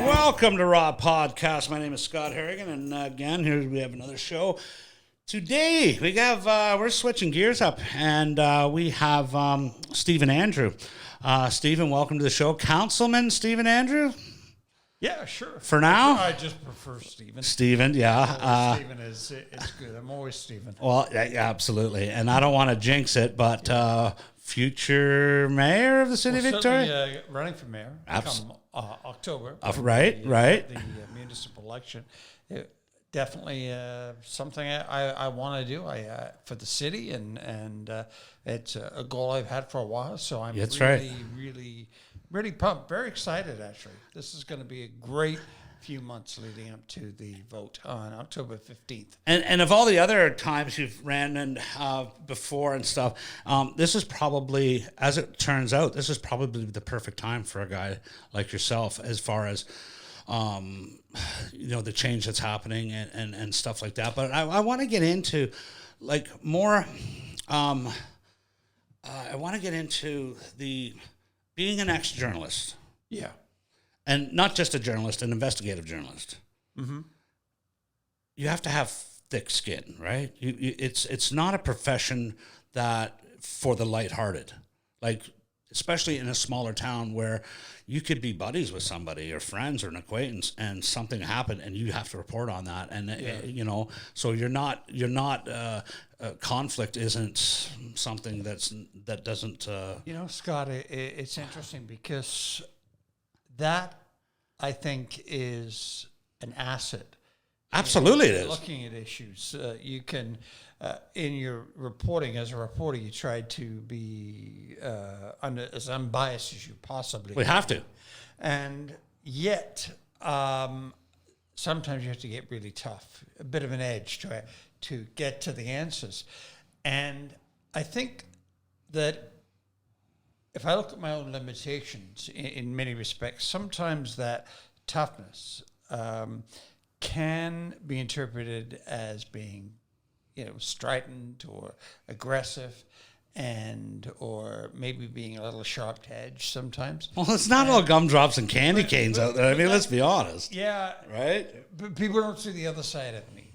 Welcome to RawPodcast. My name is Scott Harrigan, and again, here we have another show. Today, we have we're switching gears up, and we have Stephen Andrew. Stephen, welcome to the show. Councilman Stephen Andrew? Yeah, sure. For now? I just prefer Stephen. Stephen, yeah. Stephen is good. I'm always Stephen. Well, yeah, absolutely. And I don't want to jinx it, but future mayor of the city of Victoria? Running for mayor come October. Right. The municipal election. Definitely something I want to do for the city, and it's a goal I've had for a while. So I'm really pumped, very excited. Actually, this is going to be a great few months leading up to the vote on October 15th. And of all the other times you've ran and before and stuff, this is probably, as it turns out, this is probably the perfect time for a guy like yourself, as far as the change that's happening and stuff like that. But I want to get into more. I want to get into the being an ex-journalist. Yeah. And not just a journalist, an investigative journalist. Mm-hmm. You have to have thick skin, right? It's not a profession that for the lighthearted, especially in a smaller town where you could be buddies with somebody or friends or an acquaintance, and something happened, and you have to report on that, and so you're not conflict isn't something that doesn't. Scott, it's interesting because that, I think, is an asset. Absolutely, it is. Looking at issues, you can, in your reporting as a reporter, you try to be as unbiased as you possibly can. We have to. And yet, sometimes you have to get really tough, a bit of an edge to get to the answers. And I think that if I look at my own limitations in many respects, sometimes that toughness can be interpreted as being, strident or aggressive, or maybe being a little sharp-edged sometimes. Well, it's not all gumdrops and candy canes out there. I mean, let's be honest. Yeah. Right? But people don't see the other side of me,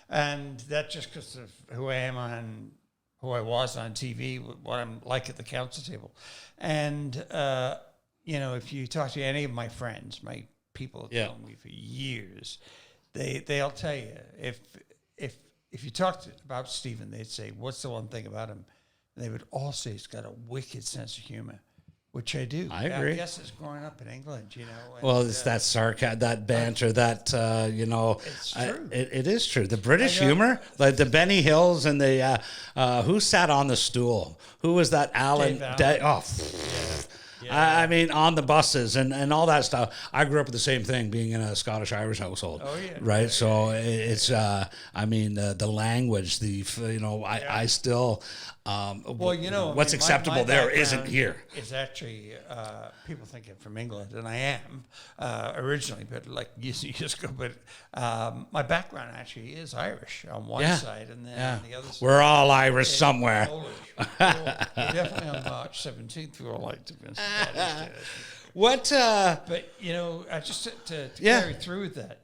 and that's just because of who I am who I was on TV, what I'm like at the council table. And, if you talk to any of my friends, my people have known me for years, they'll tell you, if you talk about Stephen, they'd say, what's the one thing about him? And they would all say he's got a wicked sense of humor, which I do. I agree. I guess it's growing up in England, Well, it's that sarcasm, that banter, that, It's true. It is true. The British humor, like the Benny Hills and the, who sat on the stool? Who was that? Alan. I mean, on the buses and all that stuff. I grew up with the same thing, being in a Scottish-Irish household. Oh, yeah. Right? So it's, the language, I still, what's acceptable my there isn't here. It's actually, people think I'm from England, and I am originally, but years ago. But my background actually is Irish on one side, and then on the other side. We're all Irish somewhere. We're definitely on March 17th, we all like to be. What? But I just to carry through with that.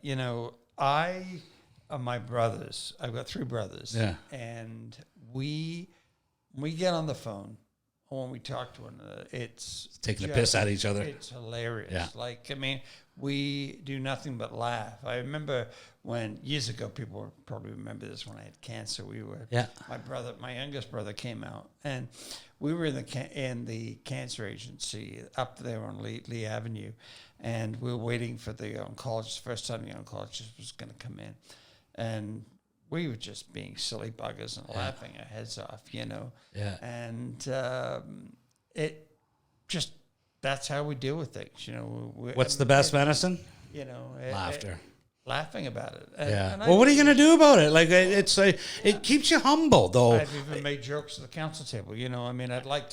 My brothers. I've got three brothers. Yeah, and we get on the phone, or when we talk to one another, it's taking the piss out of each other. It's hilarious. Yeah. We do nothing but laugh. I remember when years ago, people will probably remember this, when I had cancer. My youngest brother came out, and we were in the cancer agency up there on Lee Avenue, and we were waiting for the oncologist. First time the oncologist was going to come in, and we were just being silly buggers and laughing our heads off, Yeah. And that's how we deal with things, What's the best medicine? Laughter. Laughing about it. And what are you going to do about it? It keeps you humble, though. I've even made jokes at the council table. I'd like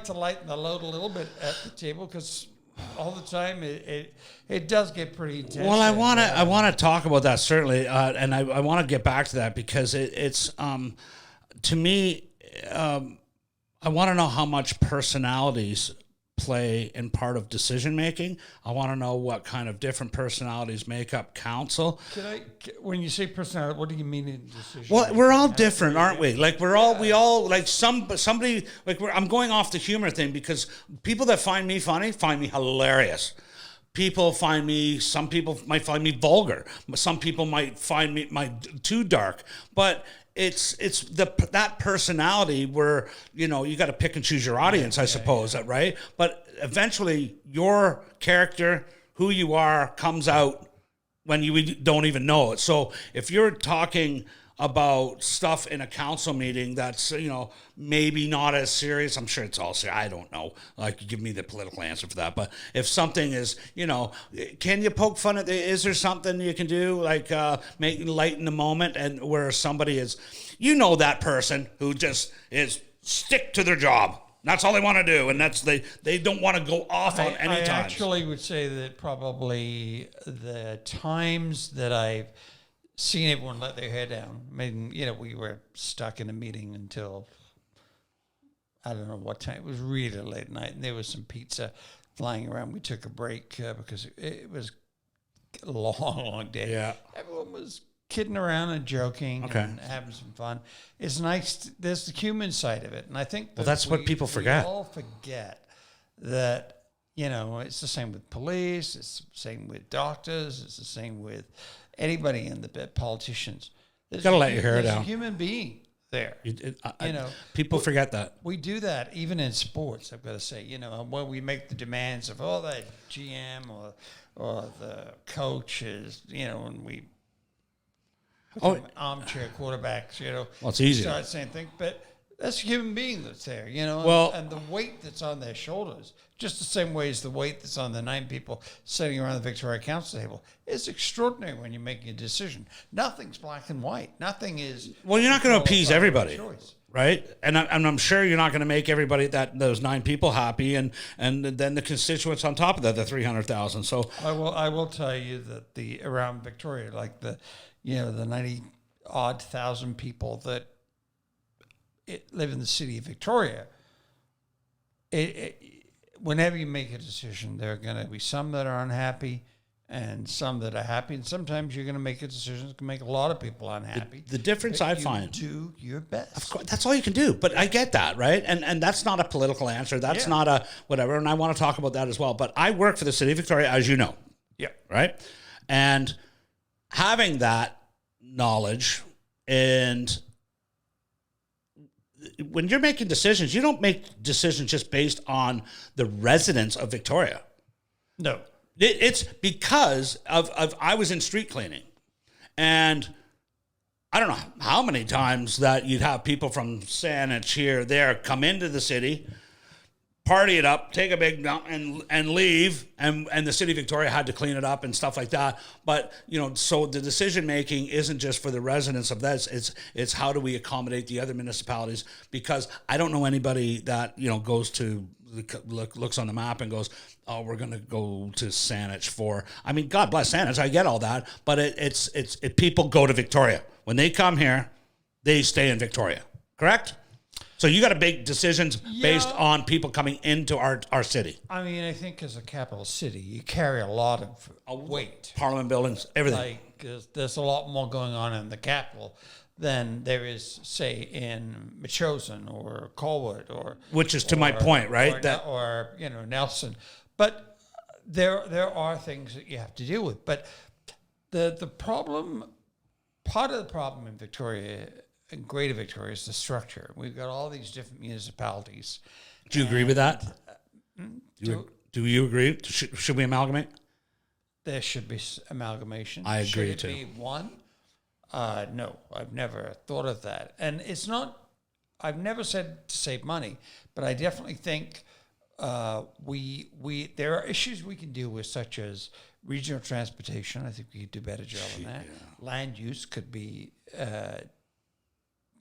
to lighten the load a little bit at the table, because all the time it does get pretty intense. Well, I want to talk about that, certainly, and I want to get back to that, because it's to me, I want to know how much personalities play in part of decision making. I want to know what kind of different personalities make up council. When you say personality, what do you mean in decision? Well, we're all different, aren't we? Like we all like somebody like I'm going off the humor thing because people that find me funny find me hilarious. Some people might find me vulgar. Some people might find me too dark, but it's that personality where, you got to pick and choose your audience, I suppose, right? But eventually your character, who you are, comes out when you don't even know it. So if you're talking about stuff in a council meeting that's, maybe not as serious, I'm sure it's all serious. I don't know. Like, give me the political answer for that. But if something is, can you poke fun at is there something you can do, like lighten the moment, and where somebody is, that person who just is stick to their job. That's all they want to do, and that's they don't want to go off on any time. I actually would say that probably the times that I've seen everyone let their hair down. I mean, we were stuck in a meeting until I don't know what time. It was really late at night, and there was some pizza flying around. We took a break because it was a long, long day. Yeah, everyone was kidding around and joking and having some fun. It's nice. There's the human side of it, and I think that's what people forget. We all forget that. It's the same with police. It's the same with doctors. It's the same with anybody in the politicians. You've got to let your hair down. There's a human being there. People forget that. We do that even in sports, I've got to say. When we make the demands of, that GM or the coaches, and we armchair quarterbacks, well, it's easy. Start saying things, but that's a human being that's there, and the weight that's on their shoulders, just the same way as the weight that's on the 9 people sitting around the Victoria Council table, is extraordinary when you're making a decision. Nothing's black and white. Nothing is. Well, you're not going to appease everybody, right? And I'm sure you're not going to make everybody those 9 people happy, and then the constituents on top of that, the 300,000. So I will tell you that around Victoria, like the 90-odd thousand people that live in the city of Victoria, whenever you make a decision, there are going to be some that are unhappy and some that are happy. And sometimes you're going to make a decision that can make a lot of people unhappy. The difference I find... do your best. Of course, that's all you can do. But I get that, right? And that's not a political answer. That's not a whatever. And I want to talk about that as well. But I work for the city of Victoria, as you know. Yeah. Right? And having that knowledge, and when you're making decisions, you don't make decisions just based on the residents of Victoria. No. It's because of I was in street cleaning, and I don't know how many times that you'd have people from Saanich here, there, come into the city, party it up, take a big dump, and leave, and the city of Victoria had to clean it up and stuff like that. But so the decision making isn't just for the residents of this; it's how do we accommodate the other municipalities? Because I don't know anybody that goes to looks on the map and goes, oh, we're going to go to Saanich for. I mean, God bless Saanich, I get all that, but it's people go to Victoria when they come here, they stay in Victoria, correct? So you got to make decisions based on people coming into our city. I mean, I think as a capital city, you carry a lot of weight. Parliament buildings, everything. Like, there's a lot more going on in the capital than there is, say, in Metchosin or Colwood which is to my point, right? Or Nelson. But there are things that you have to deal with. But the problem, part of the problem in Victoria, in Greater Victoria, is the structure. We've got all these different municipalities. Do you agree with that? Do you agree? Should we amalgamate? There should be amalgamation. I agree too. Should it be one? No, I've never thought of that. And it's not, I've never said to save money, but I definitely think there are issues we can deal with, such as regional transportation. I think we could do a better job on that. Yeah. Land use could be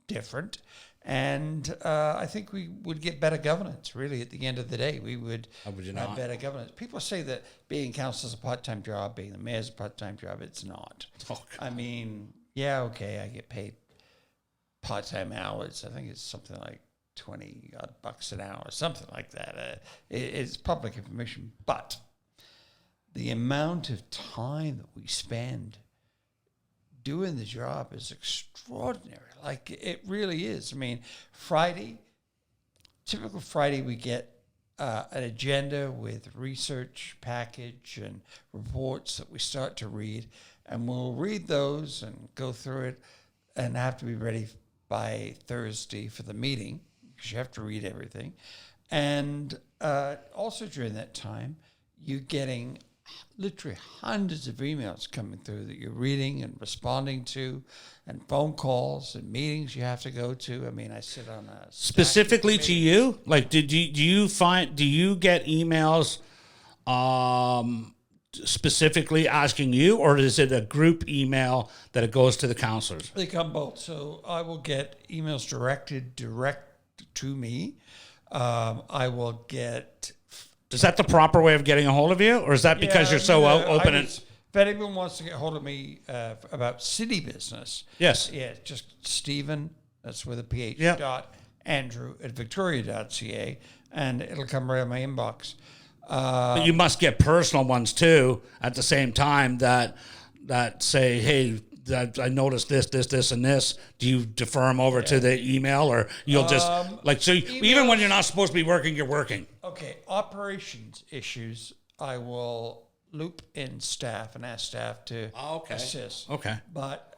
different. And I think we would get better governance, really, at the end of the day. We would have better governance. People say that being council is a part-time job, being the mayor is a part-time job. It's not. Oh, I mean, yeah, okay, I get paid part-time hours. I think it's something like 20 odd bucks an hour, something like that. It's public information, but the amount of time that we spend doing the job is extraordinary. Like, it really is. I mean, typical Friday, we get an agenda with research package and reports that we start to read, and we'll read those and go through it and have to be ready by Thursday for the meeting, because you have to read everything. And also during that time, you're getting literally hundreds of emails coming through that you're reading and responding to, and phone calls and meetings you have to go to. I mean, I sit on a specifically to you. Like, do you get emails specifically asking you, or is it a group email that it goes to the councillors? They come both. So I will get emails direct to me. I will get. Is that the proper way of getting a hold of you, or is that because you're so open? If anyone wants to get a hold of me about city business, yes, yeah, just Stephen, that's with a PH, Andrew at victoria.ca, and it'll come right in my inbox. But you must get personal ones too at the same time that say, hey, I noticed this, and this. Do you defer them over to the email, or you'll just even when you're not supposed to be working, you're working? Okay, operations issues, I will loop in staff and ask staff to assist. Okay. But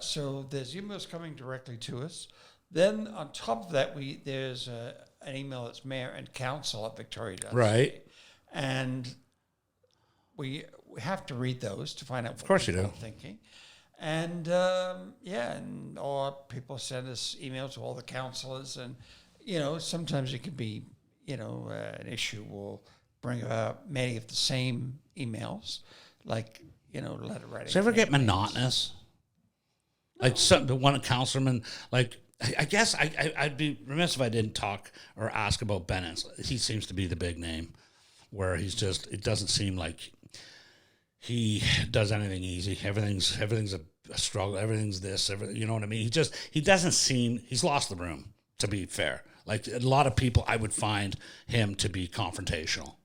so there's emails coming directly to us. Then on top of that, there's an email that's mayor and council at Victoria. Right. And we have to read those to find out of course people you do. are thinking. And or people send us emails to all the councillors, and sometimes it could be an issue will bring about many of the same emails, like letter writing. Does it ever get monotonous? No. Like one councilman, like I guess I'd be remiss if I didn't talk or ask about Bennett. He seems to be the big name, where it doesn't seem like he does anything easy. Everything's a struggle. Everything's this. You know what I mean? He doesn't seem. He's lost the room. To be fair, like a lot of people, I would find him to be confrontational,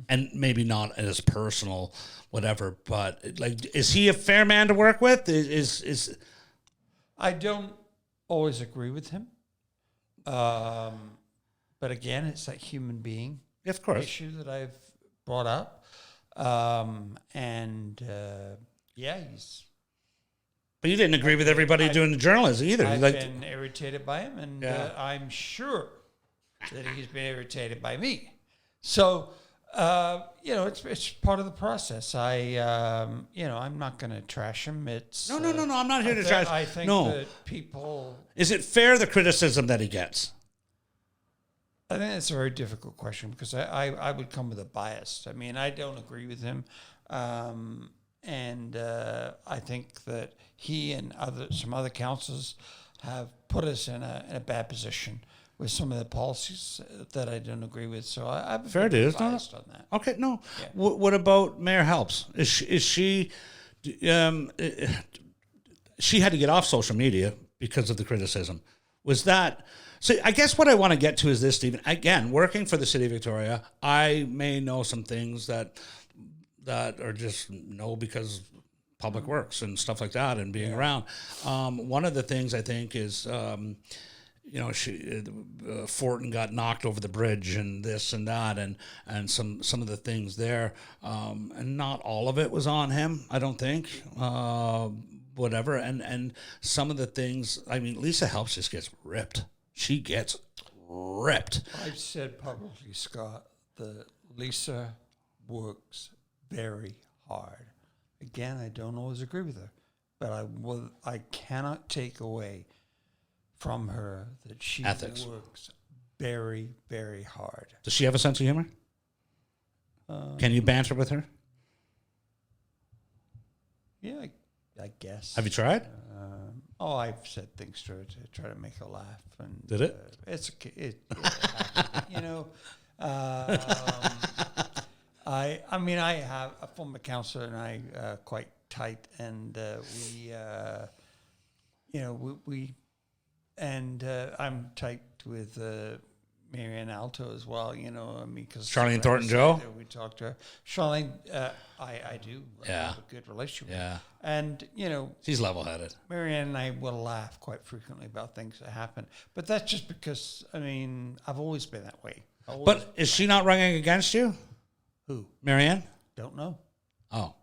and maybe not as personal, whatever. But like, is he a fair man to work with? Is I don't always agree with him, but again, it's that human being issue that I've brought up. He's. But you didn't agree with everybody doing the journalism either. I've been irritated by him, and I'm sure that he's been irritated by me. So, it's part of the process. I'm not going to trash him. It's no. I'm not here to trash. I think that people. Is it fair, the criticism that he gets? I think it's a very difficult question, because I would come with a bias. I mean, I don't agree with him. And I think that he and some other councillors have put us in a bad position with some of the policies that I don't agree with. So I'm fair dues, biased on that. Okay, no. Yeah. What about Mayor Helps? Is she she had to get off social media because of the criticism? Was that? So I guess what I want to get to is this, Stephen. Again, working for the City of Victoria, I may know some things that are just because public works and stuff like that, and being around. One of the things I think is, Fortin got knocked over the bridge and this and that, and some of the things there, and not all of it was on him, I don't think. Whatever, and some of the things. I mean, Lisa Helps just gets ripped. She gets ripped. I've said publicly, Scott, that Lisa works very hard. Again, I don't always agree with her, but I cannot take away from her that she works very, very hard. Does she have a sense of humor? Can you banter with her? Yeah, I guess. Have you tried? I've said things to her to try to make her laugh. And did it? I have a former councillor and I quite tight, and I'm tight connect with Marianne Alto as well, you know, I mean, because Charlene Thornton Joe? We talked to her. Charlene, I do have a good relationship with her. And, you know, she's level-headed. Marianne and I will laugh quite frequently about things that happen. But that's just because, I mean, I've always been that way. But is she not running against you? Who? Marianne? Don't know. Oh.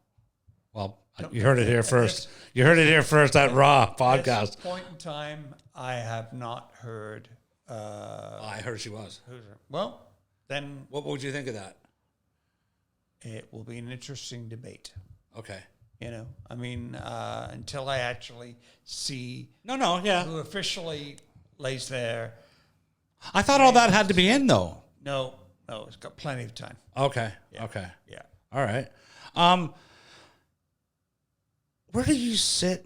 Well, you heard it here first. You heard it here first at RawPodcast. At this point in time, I have not heard. I heard she was. Well, then. What would you think of that? It will be an interesting debate. Okay. You know, I mean, until I actually see. Yeah. Who officially lays there. I thought all that had to be in, though. No, it's got plenty of time. Okay. Yeah. Okay. Yeah. All right. Where do you sit?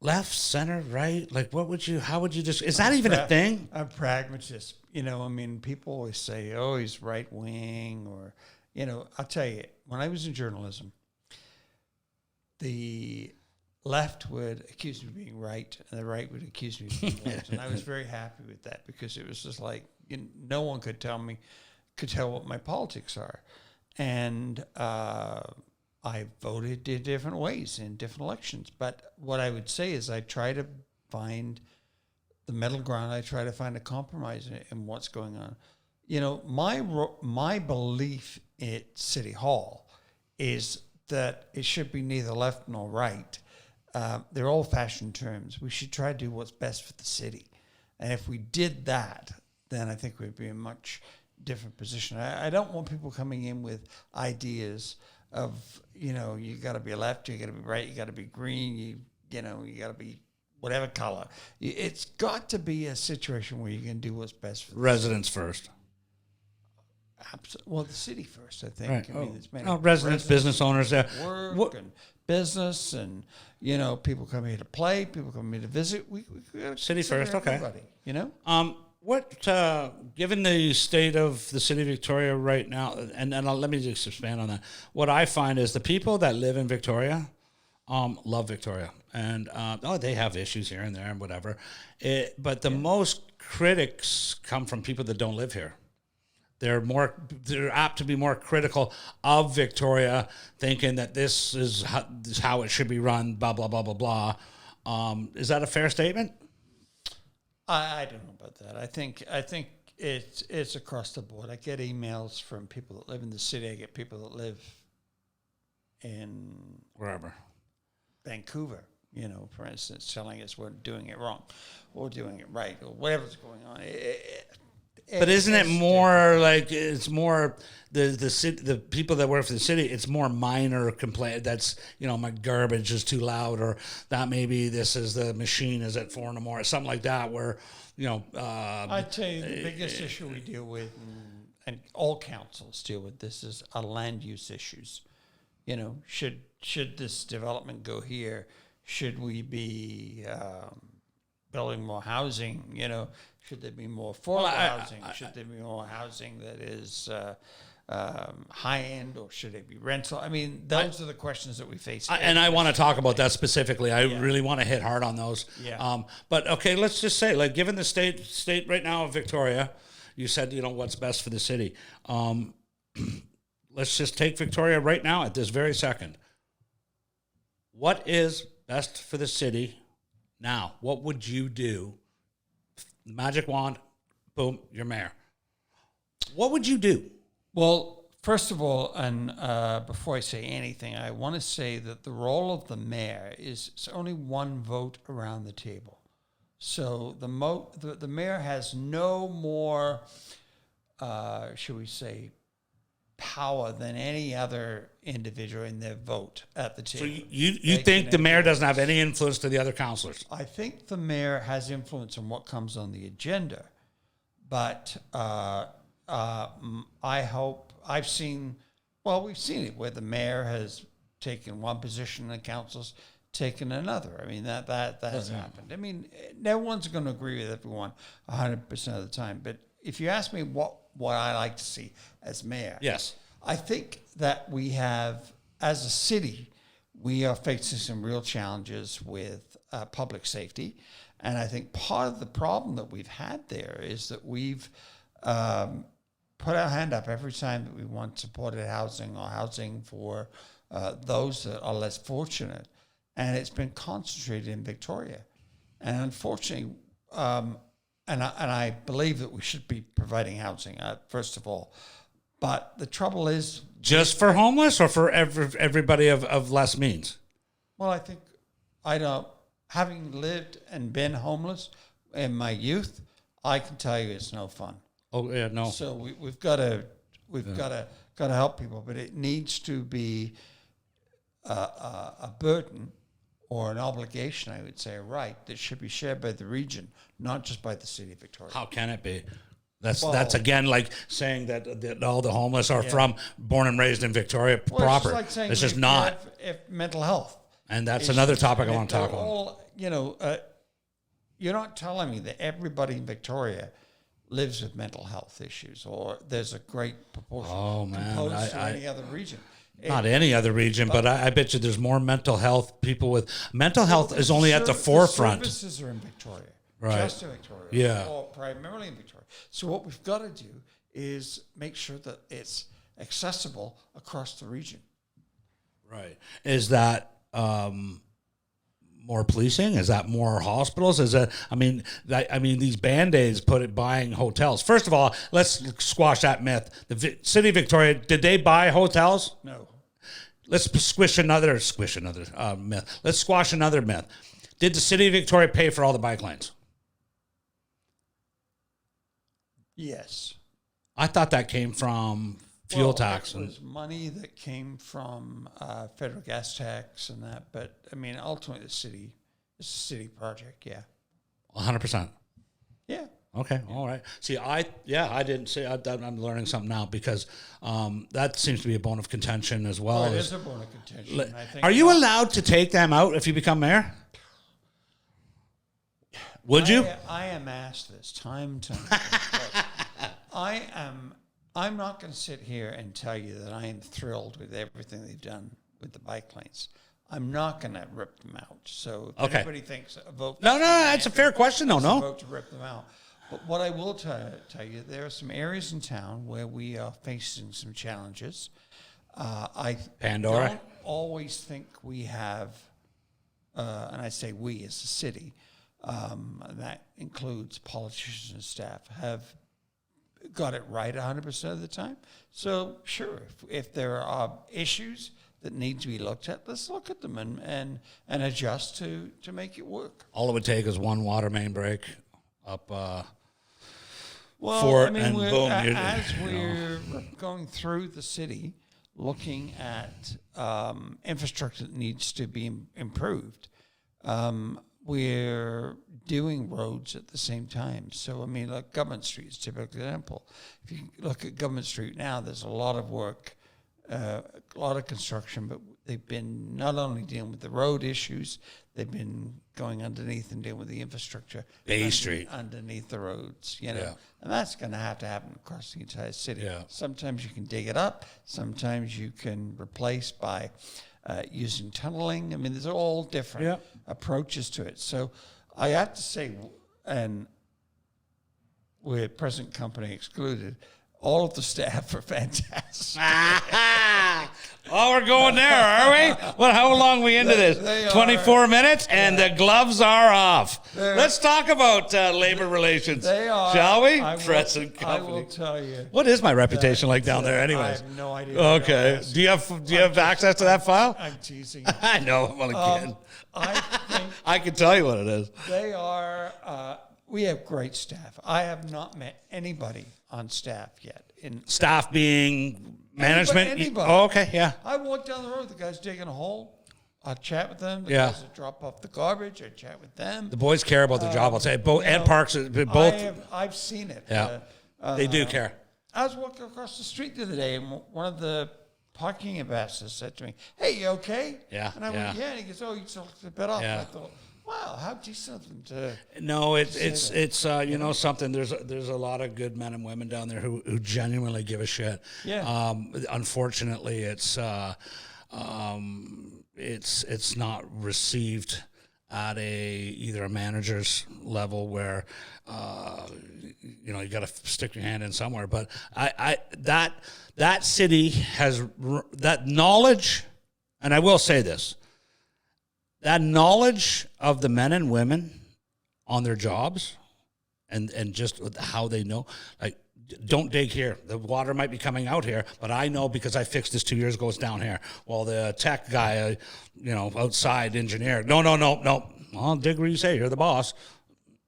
Left, center, right? Like, how would you just, is that even a thing? I'm a pragmatist. You know, I mean, people always say, oh, he's right wing, or, you know, I'll tell you, when I was in journalism, the left would accuse me of being right, and the right would accuse me of being left. And I was very happy with that, because it was just like, no one could tell what my politics are. And I voted in different ways in different elections. But what I would say is I try to find the middle ground. I try to find a compromise in what's going on. You know, my belief at City Hall is that it should be neither left nor right. They're old-fashioned terms. We should try to do what's best for the city. And if we did that, then I think we'd be in a much different position. I don't want people coming in with ideas of, you know, you got to be left, you got to be right, you got to be green, you know, you got to be whatever color. It's got to be a situation where you can do what's best for the residents first. Absolutely. Well, the city first, I think. Right. I mean, it's many residents, business owners there. Work and business, and, you know, people come here to play, people come here to visit. We got to city first, okay. You know? Given the state of the city of Victoria right now, and let me just expand on that. What I find is the people that live in Victoria love Victoria, and they have issues here and there and whatever. But the most critics come from people that don't live here. They're apt to be more critical of Victoria, thinking that this is how it should be run. Blah blah blah blah blah. Is that a fair statement? I don't know about that. I think it's across the board. I get emails from people that live in the city. I get people that live in wherever, Vancouver, you know, for instance, telling us we're doing it wrong or doing it right or whatever's going on. But isn't it more like it's more the people that work for the city? It's more minor complaint. That's, you know, my garbage is too loud, or that maybe this is the machine is at 4 a.m. or something like that. Where, you know, I'd tell you the biggest issue we deal with, and all councils deal with this, is land use issues. You know, should this development go here? Should we be building more housing? You know, should there be more affordable housing? Should there be more housing that is high end, or should it be rental? I mean, those are the questions that we face. And I want to talk about that specifically. I really want to hit hard on those. Yeah. But okay, let's just say, like, given the state right now of Victoria, you said, you know, what's best for the city. Let's just take Victoria right now at this very second. What is best for the city now? What would you do? Magic wand, boom, you're mayor. What would you do? Well, first of all, and before I say anything, I want to say that the role of the mayor is only one vote around the table. So the mayor has no more, should we say, power than any other individual in their vote at the table. So you think the mayor doesn't have any influence to the other councillors? I think the mayor has influence on what comes on the agenda, but I hope we've seen it where the mayor has taken one position and the council's taken another. I mean, that has happened. I mean, no one's going to agree with everyone 100% of the time, but if you ask me what I like to see as mayor, yes, I think that we have, as a city, we are facing some real challenges with public safety, And I think part of the problem that we've had there is that we've put our hand up every time that we want supported housing or housing for those that are less fortunate. And it's been concentrated in Victoria. And unfortunately, and I believe that we should be providing housing, first of all. But the trouble is... Just for homeless or for everybody of less means? Well, I think, having lived and been homeless in my youth, I can tell you it's no fun. Oh, yeah, no. So we've got to help people, but it needs to be a burden or an obligation, I would say, a right that should be shared by the region, not just by the city of Victoria. How can it be? That's again like saying that all the homeless are born and raised in Victoria proper. It's just like saying it's just not. If mental health. And that's another topic I want to talk about. You're not telling me that everybody in Victoria lives with mental health issues, or there's a great proportion opposed to any other region. Not any other region, but I bet you there's more mental health people with mental health is only at the forefront. The services are in Victoria, right? Just in Victoria, or primarily in Victoria. So what we've got to do is make sure that it's accessible across the region. Right? Is that more policing? Is that more hospitals? Is that these Band-Aids buying hotels. First of all, let's squash that myth. The city of Victoria, did they buy hotels? No. Let's squish another myth. Let's squash another myth. Did the city of Victoria pay for all the bike lanes? Yes. I thought that came from fuel tax. It was money that came from federal gas tax and that, but ultimately it's a city project. Yeah. 100%. Yeah. Okay. All right. See, I didn't say. I'm learning something now because that seems to be a bone of contention as well. It is a bone of contention. I think are you allowed to take them out if you become mayor? Would you? I am asked this time. I'm not going to sit here and tell you that I am thrilled with everything they've done with the bike lanes. I'm not going to rip them out. So if anybody thinks a vote... No, that's a fair question. No. A vote to rip them out. But what I will tell you, there are some areas in town where we are facing some challenges. I don't always think we have, and I say we as a city, that includes politicians and staff, have got it right 100% of the time. So sure, if there are issues that need to be looked at, let's look at them and adjust to make it work. All it would take is one water main break up and boom. We're going through the city, looking at infrastructure that needs to be improved, we're doing roads at the same time. So, like Government Street is a typical example. If you look at Government Street now, there's a lot of work, a lot of construction, but they've been not only dealing with the road issues, they've been going underneath and dealing with the infrastructure. A Street. Underneath the roads, And that's going to have to happen across the entire city. Yeah. Sometimes you can dig it up. Sometimes you can replace by using tunneling. There's all different approaches to it. So I have to say, and with present company excluded, all of the staff are fantastic. Oh, we're going there, are we? Well, how long are we into this? 24 minutes, and the gloves are off. Let's talk about labor relations, shall we? Present company. I will tell you. What is my reputation like down there, anyways? I have no idea. Okay. Do you have access to that file? I'm teasing. I know. I'm only kidding. I think I can tell you what it is. They are. We have great staff. I have not met anybody on staff yet. Staff being management? Anybody. Oh, okay, yeah. I walk down the road, the guy's digging a hole. I chat with them. The guys that drop off the garbage, I chat with them. The boys care about their job, I'll say. And Parks, both. I've seen it. Yeah, they do care. I was walking across the street the other day, and one of the parking ambassadors said to me, "Hey, you okay?" Yeah. And I went, "Yeah." And he goes, "Oh, you took a bit off." Yeah. And I thought, wow, how decent of them to. No, it's something. There's a lot of good men and women down there who genuinely give a shit. Yeah. Unfortunately, it's not received at either a manager's level where you got to stick your hand in somewhere. But that city has that knowledge, and I will say this: that knowledge of the men and women on their jobs, and just how they know, like. Don't dig here. The water might be coming out here, but I know because I fixed this 2 years ago, it's down here. Well, the tech guy, outside engineer, no. I'll dig where you say. You're the boss.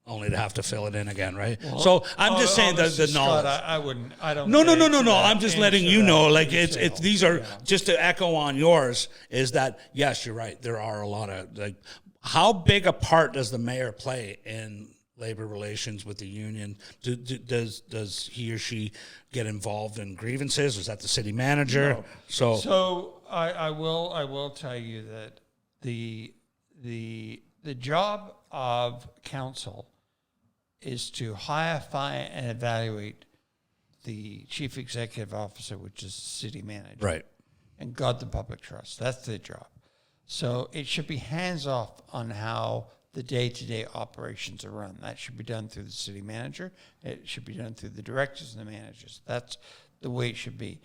Only to have to fill it in again, right? Well, so I'm just saying the knowledge. Scott, I wouldn't. I don't. No. I'm just letting you know. Like it's these are just to echo on yours. Is that yes, you're right. There are a lot of like. How big a part does the mayor play in labor relations with the union? Does he or she get involved in grievances? Is that the city manager? No. So I will tell you that the job of council is to hire, fire, and evaluate the chief executive officer, which is the city manager, right, and guard the public trust. That's their job. So it should be hands off on how the day-to-day operations are run. That should be done through the city manager. It should be done through the directors and the managers. That's the way it should be.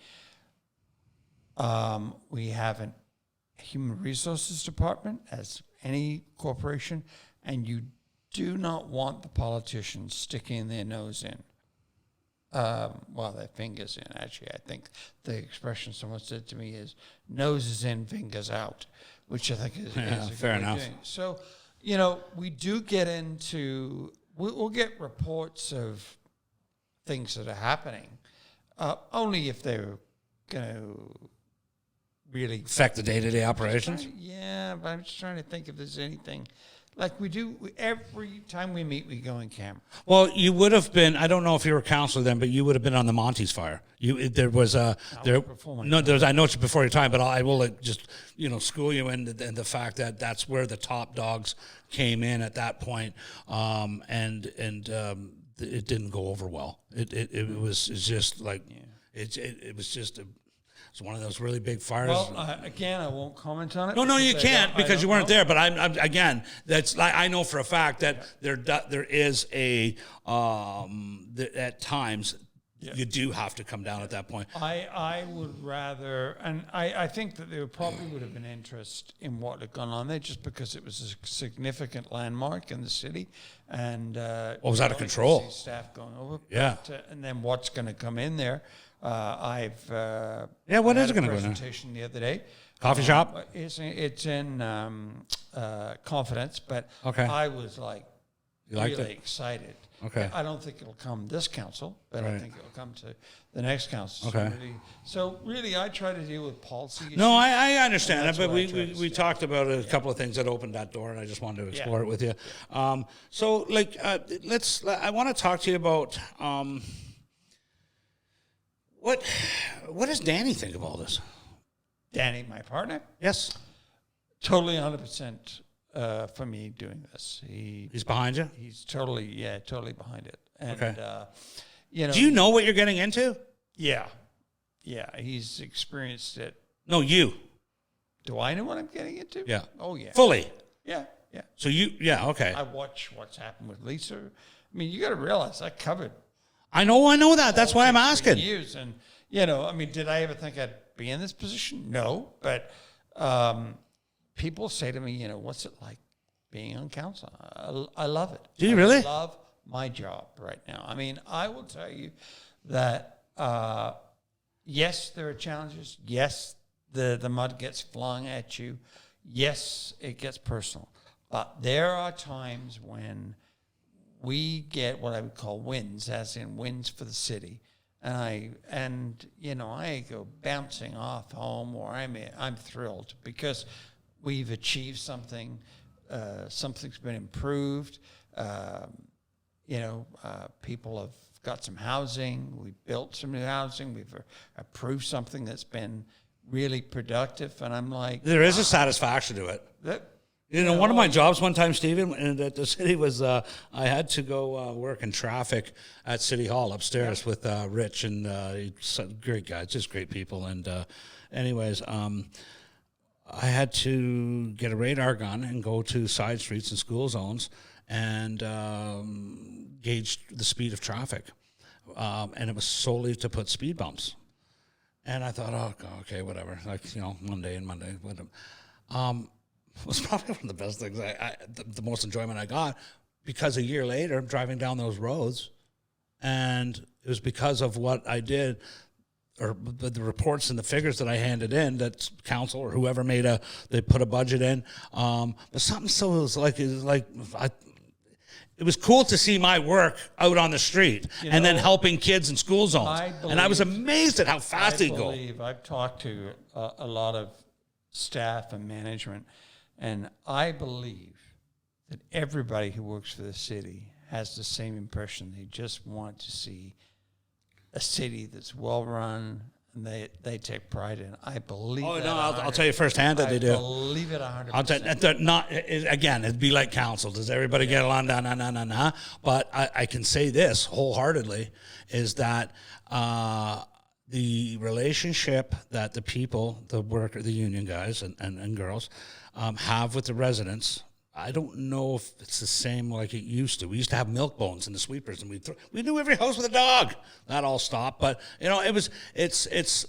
We have a human resources department, as any corporation, and you do not want the politicians sticking their nose in. Their fingers in, actually. I think the expression someone said to me is, nose is in, fingers out, which I think is fair enough. Doing. So, we do get into, we'll get reports of things that are happening, only if they're going to really affect the day-to-day operations. But I'm just trying to think if there's anything. Like we do, every time we meet, we go in camera. Well, you would have been, I don't know if you were a counselor then, but you would have been on the Monty's fire. I know it's before your time, but I will just, school you in the fact that that's where the top dogs came in at that point. And it didn't go over well. It was just like, it was just it's one of those really big fires. Well, again, I won't comment on it. No, you can't because you weren't there. But I'm again, that's like I know for a fact that there is at times you do have to come down at that point. I would rather, and I think that there probably would have been interest in what had gone on there just because it was a significant landmark in the city, and was out of control. Staff going over, and then what's going to come in there. What is going to go in? Presentation the other day. Coffee shop. It's in Confidence, but I was like really excited. Okay. I don't think it'll come this council, but I think it'll come to the next council. Okay. So really, I try to deal with policy issues. No, I understand that, but we talked about a couple of things that opened that door, and I just wanted to explore it with you. I want to talk to you about. What does Danny think of all this? Danny, my partner? Yes. Totally 100% for me doing this. He's behind you? He's totally behind it. And, do you know what you're getting into? Yeah. Yeah, he's experienced it. No, you. Do I know what I'm getting into? Yeah. Oh, yeah. Fully? Yeah. So okay. I watch what's happened with Lisa. I mean, you got to realize I covered I know that. That's why I'm asking. Years, and did I ever think I'd be in this position? No, but people say to me, what's it like being on council? I love it. Do you really? I love my job right now. I mean, I will tell you that yes, there are challenges. Yes, the mud gets flung at you. Yes, it gets personal. But there are times when we get what I would call wins, as in wins for the city, and I go bouncing off home, or I'm thrilled because we've achieved something, something's been improved. People have got some housing. We built some new housing. We've approved something that's been really productive, and I'm like, there is a satisfaction to it. One of my jobs one time, Stephen, at the city was I had to go work in traffic at City Hall upstairs with Rich and great guys, just great people. And anyways, I had to get a radar gun and go to side streets and school zones and gauge the speed of traffic. And it was solely to put speed bumps. And I thought, oh, okay, whatever. Like, Monday, whatever. It was probably one of the best things, the most enjoyment I got, because a year later, I'm driving down those roads, and it was because of what I did, or the reports and the figures that I handed in, that council or whoever they put a budget in. But something so it was cool to see my work out on the street and then helping kids in school zones. And I was amazed at how fast they go. I've talked to a lot of staff and management, and I believe that everybody who works for the city has the same impression. They just want to see a city that's well run, and they take pride in it. I believe. Oh, no, I'll tell you firsthand that they do. I believe it 100%. I'll tell you, again, it'd be like council. Does everybody get along? Nah. But I can say this wholeheartedly, is that the relationship that the people, the worker, the union guys and girls have with the residents, I don't know if it's the same like it used to. We used to have milk bones in the sweepers, and we knew every house with a dog. That all stopped, but it's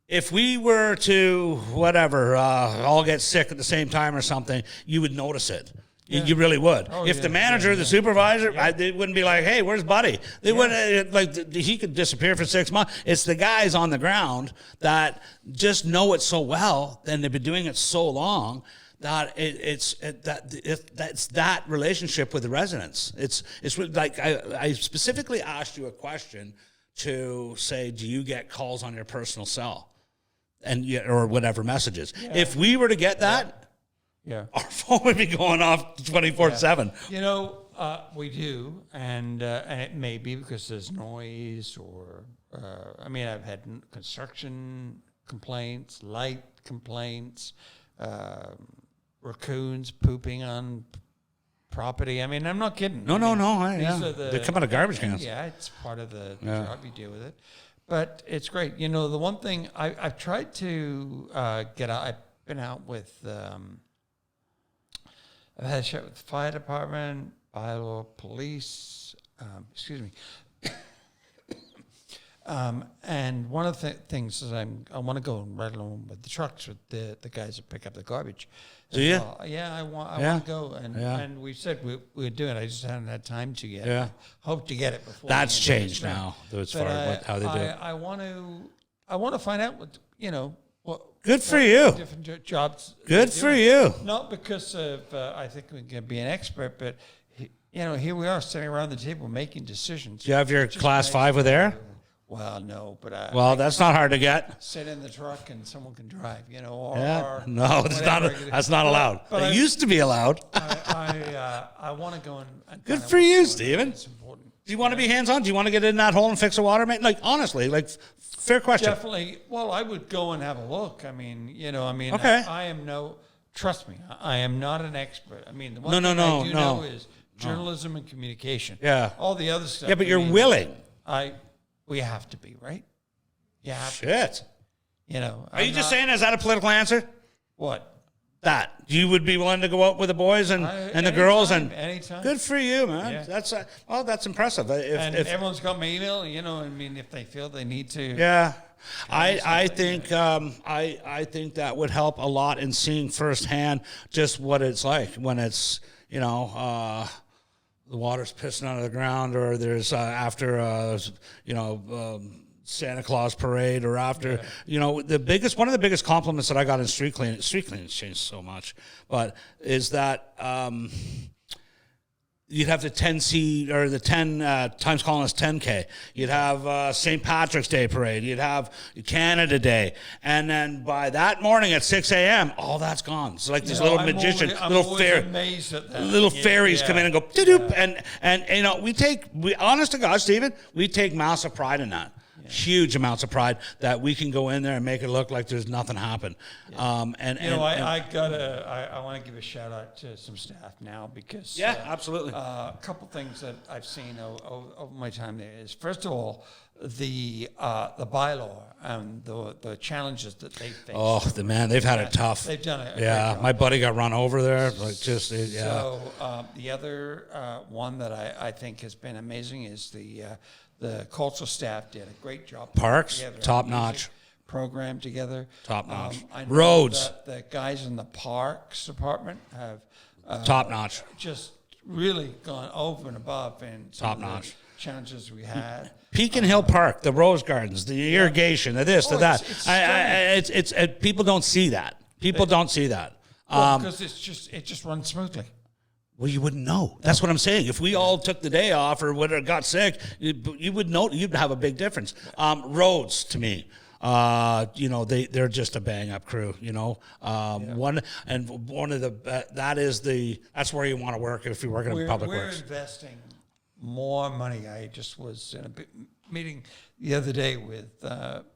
if we were to all get sick at the same time or something, you would notice it. Yeah. You really would. If the manager, the supervisor, they wouldn't be like, "Hey, where's Buddy?" They wouldn't he could disappear for 6 months. It's the guys on the ground that just know it so well, and they've been doing it so long, that it's that relationship with the residents. It's like I specifically asked you a question to say, do you get calls on your personal cell, or whatever messages? Yeah. If we were to get that, our phone would be going off 24/7. We do, and it may be because there's noise, or I've had construction complaints, light complaints. Raccoons pooping on property. I'm not kidding. No. They come out of garbage cans. Yeah, it's part of the job. You deal with it. But it's great. The one thing I've tried to get out, I've been out with, I've had a chat with the fire department, bylaw, police, and one of the things is I want to go right along with the trucks with the guys that pick up the garbage. Do you? Yeah, I want to go, and we said we would do it. I just hadn't had time to yet. Yeah, hope to get it before. That's changed now, as far as how they do it. I want to find out what. Good for you. Different jobs. Good for you. Not because of I think we can be an expert, but here we are sitting around the table making decisions. Do you have your Class 5 with air? Well, no, but that's not hard to get. Sit in the truck and someone can drive, or no, that's not allowed. But it used to be allowed. I want to go and good for you, Stephen. It's important. Do you want to be hands-on? Do you want to get in that hole and fix a water main? Like, honestly, fair question. Definitely. Well, I would go and have a look. Okay. I am trust me, I am not an expert. The one thing I do know is journalism and communication. Yeah. All the other stuff. Yeah, but you're willing. We have to be, right? Yeah. Shit. Are you just saying, is that a political answer? What? That you would be willing to go out with the boys and the girls and anytime. Good for you, man. Yeah. That's impressive. If everyone's got my email, if they feel they need to. Yeah. I think that would help a lot in seeing firsthand just what it's like when it's the water's pissing out of the ground, or there's after Santa Claus parade, or after one of the biggest compliments that I got in street cleaning has changed so much, but is that you'd have the 10C or the 10 Times Colonist 10K. You'd have St. Patrick's Day parade. You'd have Canada Day. And then by that morning at 6 a.m., all that's gone. It's like this little magician, little fairies come in and go, doop, and honest to God, Stephen, we take massive pride in that. huge amounts of pride that we can go in there and make it look like there's nothing happened. I want to give a shout out to some staff now because absolutely. A couple things that I've seen over my time there is, first of all, the bylaw and the challenges that they face. Oh, they've had it tough. They've done a great job. My buddy got run over there. So the other one that I think has been amazing is the cultural staff did a great job. Parks, top notch. Program together. Top notch. Roads. The guys in the parks department have top notch. Just really gone over and above in some top notch challenges we had. Pekin Hill Park, the rose gardens, the irrigation, the this, the that. It's people don't see that. People don't see that. Because it just runs smoothly. Well, you wouldn't know. That's what I'm saying. If we all took the day off or whatever, got sick, you would know. You'd have a big difference. Roads, to me, they're just a bang up crew. One of the that's where you want to work if you're working in public works. We're investing more money. I just was in a meeting the other day with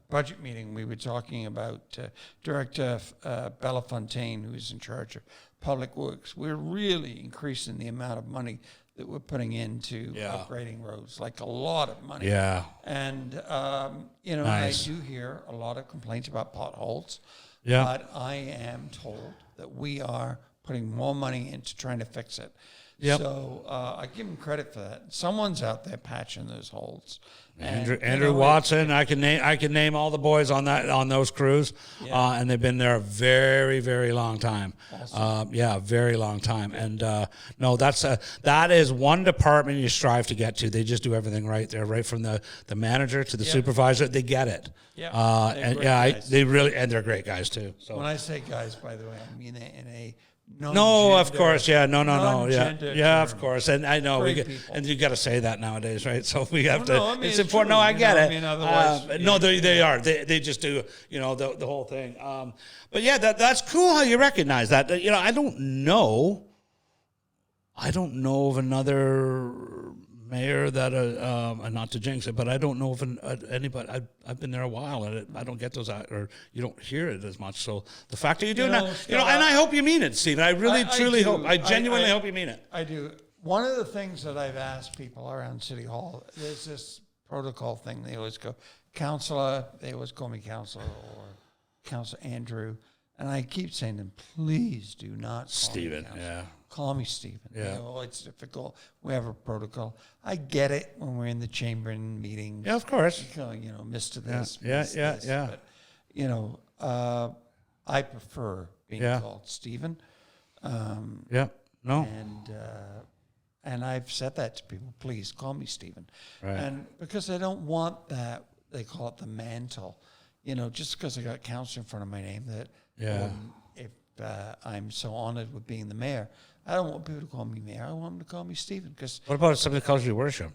budget meeting. We were talking about Director Belafontaine, who's in charge of Public Works. We're really increasing the amount of money that we're putting into upgrading roads, like a lot of money. Yeah. And, nice. I do hear a lot of complaints about potholes. Yeah. But I am told that we are putting more money into trying to fix it. Yep. So I give him credit for that. Someone's out there patching those holes. Andrew Watson, I can name all the boys on those crews, and they've been there a very, very long time. Awesome. Very long time. And that is one department you strive to get to. They just do everything right there, right from the manager to the supervisor. They get it. Yeah. They really, and they're great guys too. So when I say guys, by the way, I mean in a no, of course, yeah, no, of course, and I know and you got to say that nowadays, right? So we have to. It's important. No, I get it. I mean, otherwise, they are. They just do, the whole thing. But yeah, that's cool how you recognize that. I don't know of another mayor that not to jinx it, but I don't know of anybody. I've been there a while, and I don't get those, or you don't hear it as much. So the fact that you do now, and I hope you mean it, Stephen. I really, truly hope. I genuinely hope you mean it. I do. One of the things that I've asked people around City Hall, there's this protocol thing. They always go, Councillor. They always call me Councillor or Councillor Andrew, and I keep saying to them, please do not call Stephen. Me Call me Stephen. Yeah. It's difficult. We have a protocol. I get it when we're in the chamber and meetings. Yeah, of course. Mr. This. Yeah. But, I prefer being called Stephen. And I've said that to people. Please call me Stephen. Right. And because I don't want that, they call it the mantle. Just because I got council in front of my name that if I'm so honored with being the mayor, I don't want people to call me mayor. I want them to call me Stephen. What about if somebody calls you worship?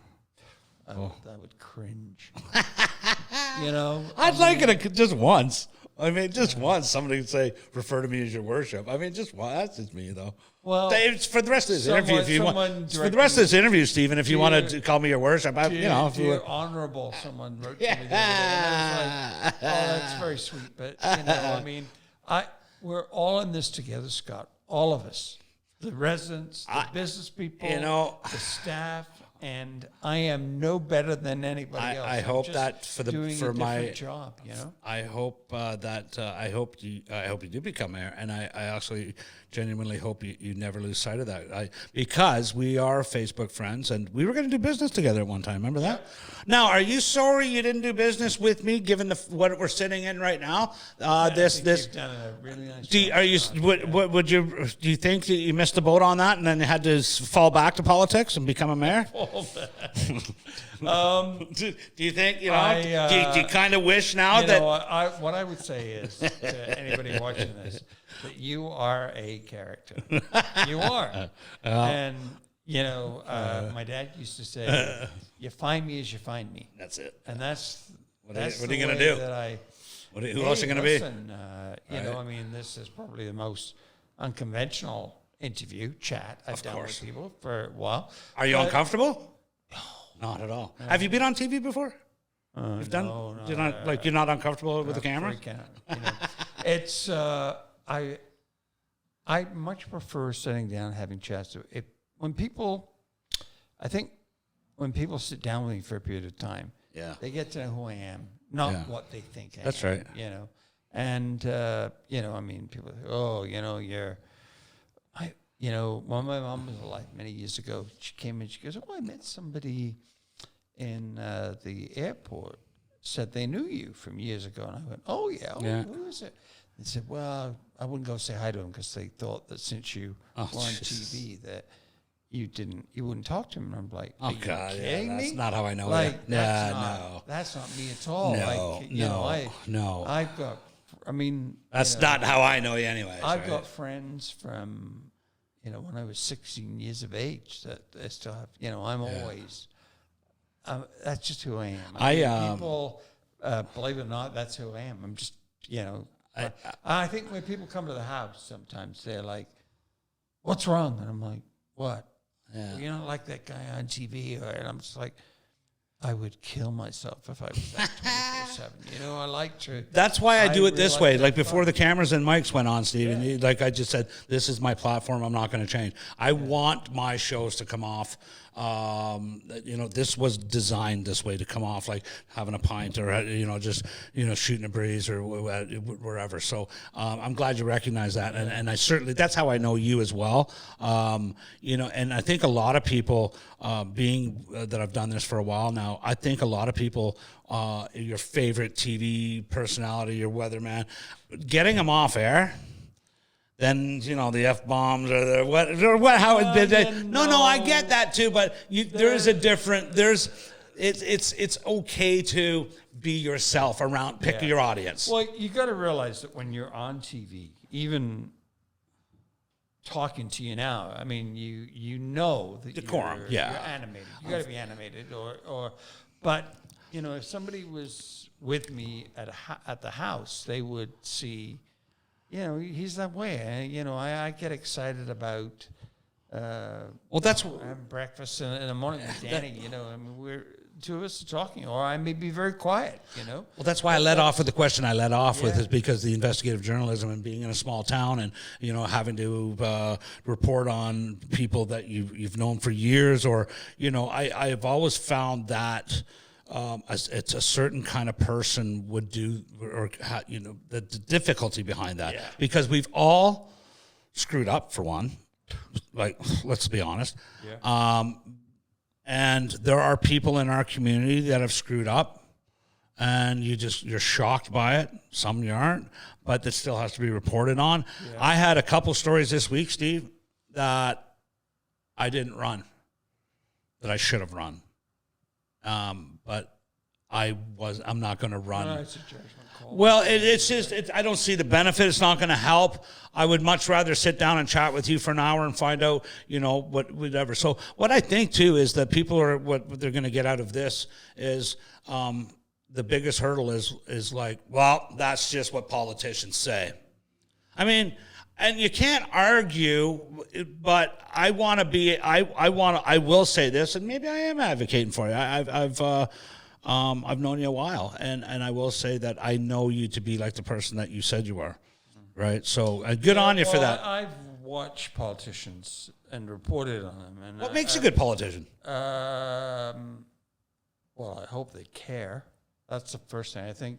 I would cringe. I'd like it just once. I mean, just once somebody would say, refer to me as your worship. I mean, just once. That's just me, though. Well, for the rest of this interview, if you want, for the rest of this interview, Stephen, if you want to call me your worship, if you were honorable, someone wrote to me the other day, and I was like, that's very sweet. But I mean, we're all in this together, Scott. All of us, the residents, the business people, the staff. And I am no better than anybody else. I hope that for my job, I hope I hope you do become mayor, and I actually genuinely hope you never lose sight of that. Because we are Facebook friends, and we were going to do business together at one time. Remember that? Now, are you sorry you didn't do business with me, given what we're sitting in right now? You've done a really nice job. Do you think that you missed the boat on that, and then you had to fall back to politics and become a mayor? Do you think do you kind of wish now that what I would say is to anybody watching this that you are a character. You are, and my dad used to say, "You find me as you find me." That's it, and that's what are you going to do? Who else are you going to be? I mean, this is probably the most unconventional chat I've done with people for a while. Are you uncomfortable? No, not at all. Have you been on TV before? You've done? You're not you're not uncomfortable with the camera? It's I much prefer sitting down and having chats. When people sit down with me for a period of time, they get to know who I am, not what they think I am. That's right. And people say, oh, when my mom was alive many years ago, she came in, she goes, oh, I met somebody in the airport, said they knew you from years ago. And I went, oh, yeah. Who is it? They said, well, I wouldn't go say hi to him because they thought that since you were on TV that you wouldn't talk to him. And I'm like, oh, God, that's not how I know it. That's not me at all. I've got, that's not how I know you anyway. I've got friends from, when I was 16 years of age that I still have, I'm always, that's just who I am. People, believe it or not, that's who I am. I'm just, I think when people come to the house, sometimes they're like, what's wrong? And I'm like, what? Yeah. Well, you're not like that guy on TV. And I'm just like, I would kill myself if I was that 24/7. I like to. That's why I do it this way. Like before the cameras and mics went on, Stephen, like I just said, this is my platform. I'm not going to change. I want my shows to come off. This was designed this way, to come off like having a pint or, just, shooting a breeze or wherever. So I'm glad you recognize that. And I certainly, that's how I know you as well. And I think a lot of people, being that I've done this for a while now, I think a lot of people, your favorite TV personality, your weatherman, getting them off air, then the F-bombs or the what how it did. No, I get that too, but there is a different. It's okay to be yourself around. Pick your audience. Well, you got to realize that when you're on TV, even talking to you now, you know that decorum. You're animated. You got to be animated, but if somebody was with me at the house, they would see. He's that way. I get excited about. That's having breakfast in the morning with Danny. We're two of us are talking, or I may be very quiet. Well, that's why I led off with the question I led off with, is because the investigative journalism and being in a small town and having to report on people that you've known for years, or I have always found that. It's a certain kind of person would do, or the difficulty behind that, because we've all screwed up for one. Like, let's be honest. And there are people in our community that have screwed up, and you're shocked by it. Some you aren't, but that still has to be reported on. I had a couple stories this week, Steve, that I didn't run, that I should have run. But I'm not going to run. It's a judgment call. Well, it's just, I don't see the benefit. It's not going to help. I would much rather sit down and chat with you for an hour and find out, whatever. So what I think too is that people what they're going to get out of this is, the biggest hurdle is like, well, that's just what politicians say. And you can't argue, but I will say this, and maybe I am advocating for you. I've known you a while, and I will say that I know you to be like the person that you said you are, right? So good on you for that. I've watched politicians and reported on them. And what makes a good politician? Well, I hope they care. That's the first thing.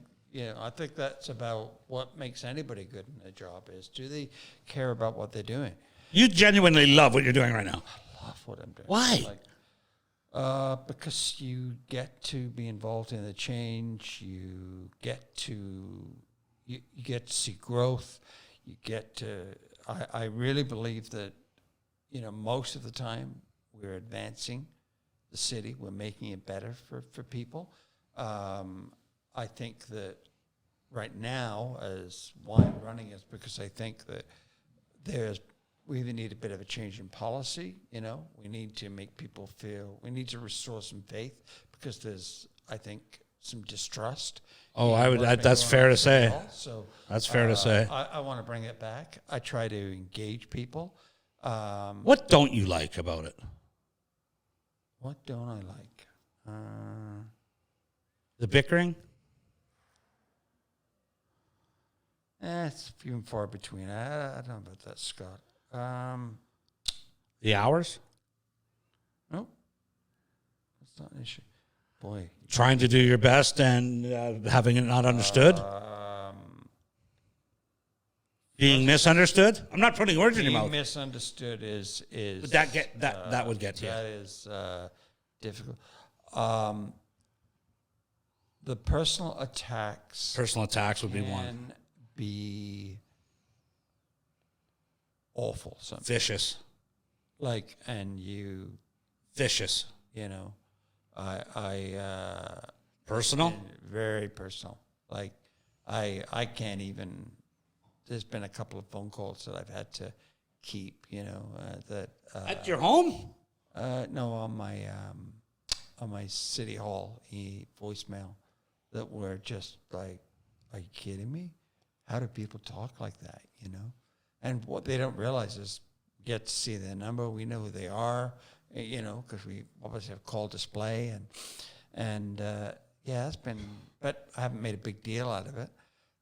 I think that's about what makes anybody good in their job is, do they care about what they're doing? You genuinely love what you're doing right now. I love what I'm doing. Why? Because you get to be involved in the change. You get to see growth. You get to. I really believe that, most of the time we're advancing the city. We're making it better for people. I think that right now, as why I'm running is because I think that we either need a bit of a change in policy, we need to make people feel, we need to restore some faith, because there's, I think, some distrust. That's fair to say. So that's fair to say. I want to bring it back. I try to engage people. What don't you like about it? What don't I like? The bickering? It's few and far between. I don't know about that, Scott. The hours? Nope. That's not an issue. Boy. Trying to do your best and having it not understood? Being misunderstood? I'm not putting words in your mouth. Being misunderstood is Would that would get to you. That is difficult. The personal attacks. Personal attacks would be one. Can be awful. Sometimes. Vicious. Like, and you. Vicious. You know, personal? Very personal. Like, I can't even. There's been a couple of phone calls that I've had to keep. You know, that at your home? No, on my City Hall voicemail, that were just like, are you kidding me? How do people talk like that? You know, and what they don't realize is get to see their number. We know who they are. You know, because we obviously have call display and yeah, it's been, but I haven't made a big deal out of it.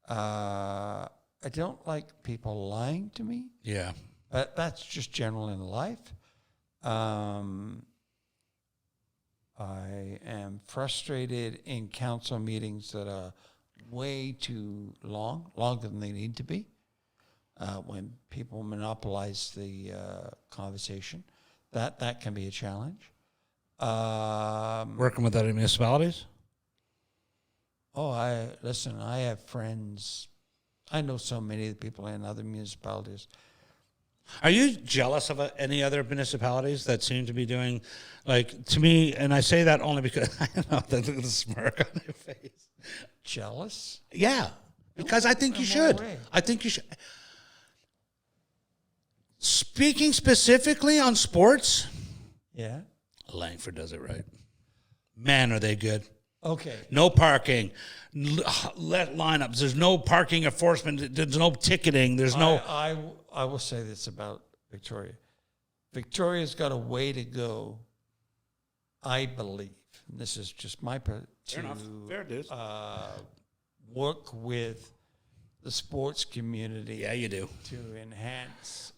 I don't like people lying to me. Yeah. But that's just general in life. I am frustrated in council meetings that are way too long, longer than they need to be, when people monopolize the conversation. That can be a challenge. Working with other municipalities? I have friends. I know so many of the people in other municipalities. Are you jealous of any other municipalities that seem to be doing, like, to me, and I say that only because I know the smirk on your face. Jealous? Yeah, because I think you should. I think you should. Speaking specifically on sports, yeah, Langford does it right. Man, are they good. Okay. No parking. Let lineups. There's no parking enforcement. There's no ticketing. There's no. I will say this about Victoria. Victoria's got a way to go, I believe. And this is just my Fair enough. Fair dues. Work with the sports community. Yeah, you do. To enhance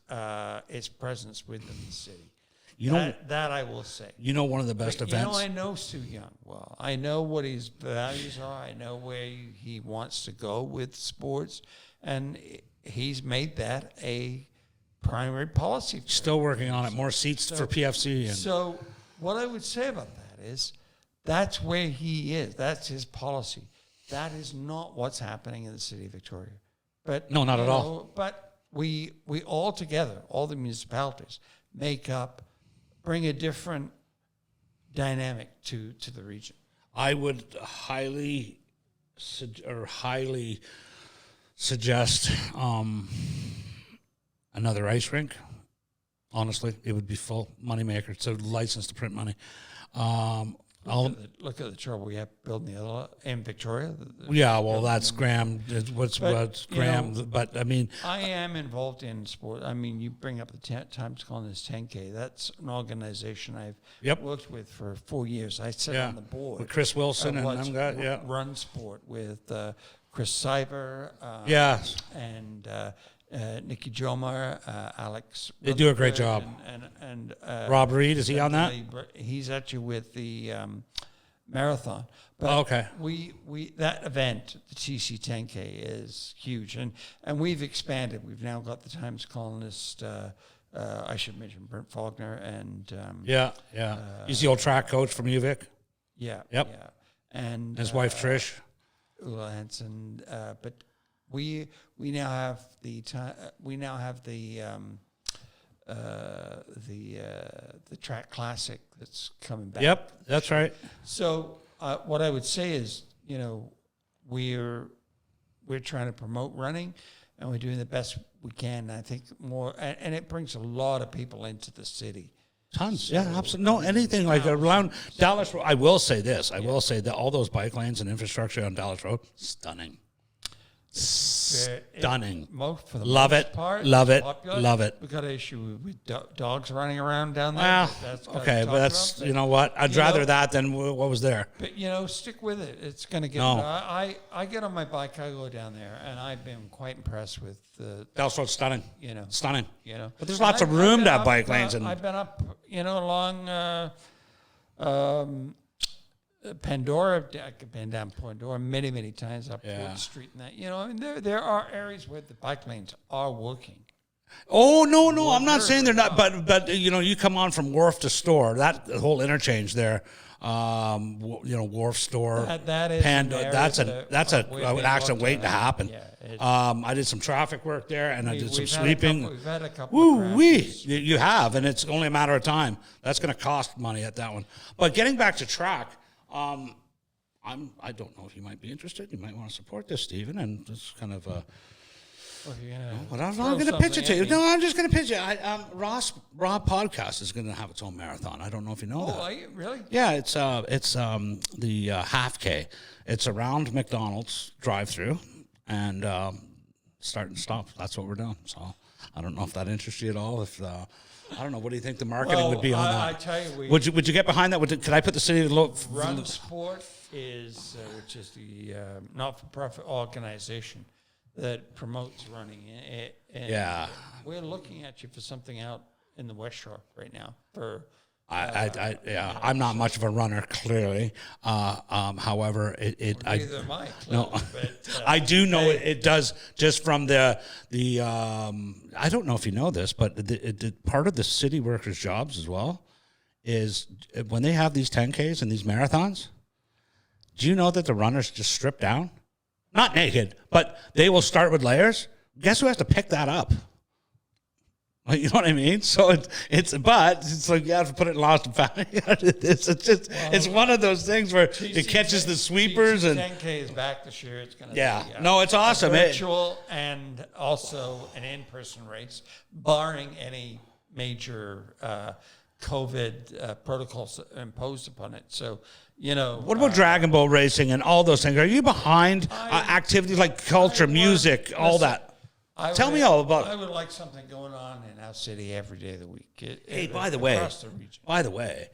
its presence within the city. You know that I will say. You know, one of the best events. I know Stu Young well. I know what his values are. I know where he wants to go with sports, and he's made that a primary policy. Still working on it. More seats for PFC. So what I would say about that is, that's where he is. That's his policy. That is not what's happening in the city of Victoria. But no, not at all. But we all together, all the municipalities, bring a different dynamic to the region. I would highly suggest another ice rink. Honestly, it would be full moneymaker. It's a license to print money. Look at the trouble we have building the other in Victoria. That's Graham. What's Graham? But I mean, I am involved in sport. I mean, you bring up the Times calling this 10K. That's an organization I've worked with for 4 years. I sit on the board with Chris Wilson and them guys. Run sport with Chris Cyber. And Nikki Jomar, Alex. They do a great job. And Rob Reed, is he on that? He's actually with the marathon. But okay. We that event, the TC 10K, is huge, and we've expanded. We've now got the Times columnist. I should mention Brent Faulkner and he's the old track coach from UVic. And his wife Trish. Ula Hansen, but. We now have the track classic that's coming back. Yep, that's right. So what I would say is, we're trying to promote running, and we're doing the best we can. I think more, and it brings a lot of people into the city. Tons, absolutely. No, anything like around Dallas Road. I will say this. I will say that all those bike lanes and infrastructure on Dallas Road, stunning. stunning. For the Love most it. part, Love it. popular. Love it. We got an issue with dogs running around down there. Well, That's okay, but that's, you know what? I'd you rather know, that than what was there. But, stick with it. It's going to get... No. I get on my bike, I go down there, and I've been quite impressed with the... That's what's stunning. Stunning. But there's lots of room to have bike lanes. I've been up, along... Pandora, I've been down Pandora many, many times up Port Street and that. There are areas where the bike lanes are working. Oh, no, I'm not saying they're not, but you come on from wharf to store, that whole interchange there, wharf store, that is that's an accident waiting to happen. Yeah, I did some traffic work there, and I did some we've sweeping. We've had a couple of crashes. You have, and it's only a matter of time. That's going to cost money at that one. But getting back to track, I don't know if you might be interested. You might want to support this, Stephen, and just kind of. But I'm not going to pitch it to you. No, I'm just going to pitch it. RawPodcast is going to have its own marathon. I don't know if you know that. Oh, really? Yeah, it's the half K. It's around McDonald's drive-through and start and stop. That's what we're doing. So I don't know if that interests you at all. I don't know. What do you think the marketing would be on that? I tell you, would you get behind that? Could I put the city? Run Sport is which is the not-for-profit organization that promotes running. And we're looking at you for something out in the West Shore right now. I'm not much of a runner, clearly. However, neither am I. No, but, I do know it does just from the. I don't know if you know this, but the part of the city workers' jobs as well is when they have these 10Ks and these marathons. Do you know that the runners just strip down? Not naked, but they will start with layers. Guess who has to pick that up? You know what I mean? So it's like you have to put it in lost and found. It's one of those things where it catches the sweepers and 10K is back this year. It's going to be no, it's awesome. Virtual and also an in-person race, barring any major COVID protocols imposed upon it. So what about Dragon Boat racing and all those things? Are you behind activities like culture, music, all that? Tell me all about it. I would like something going on in our city every day of the week. By the way,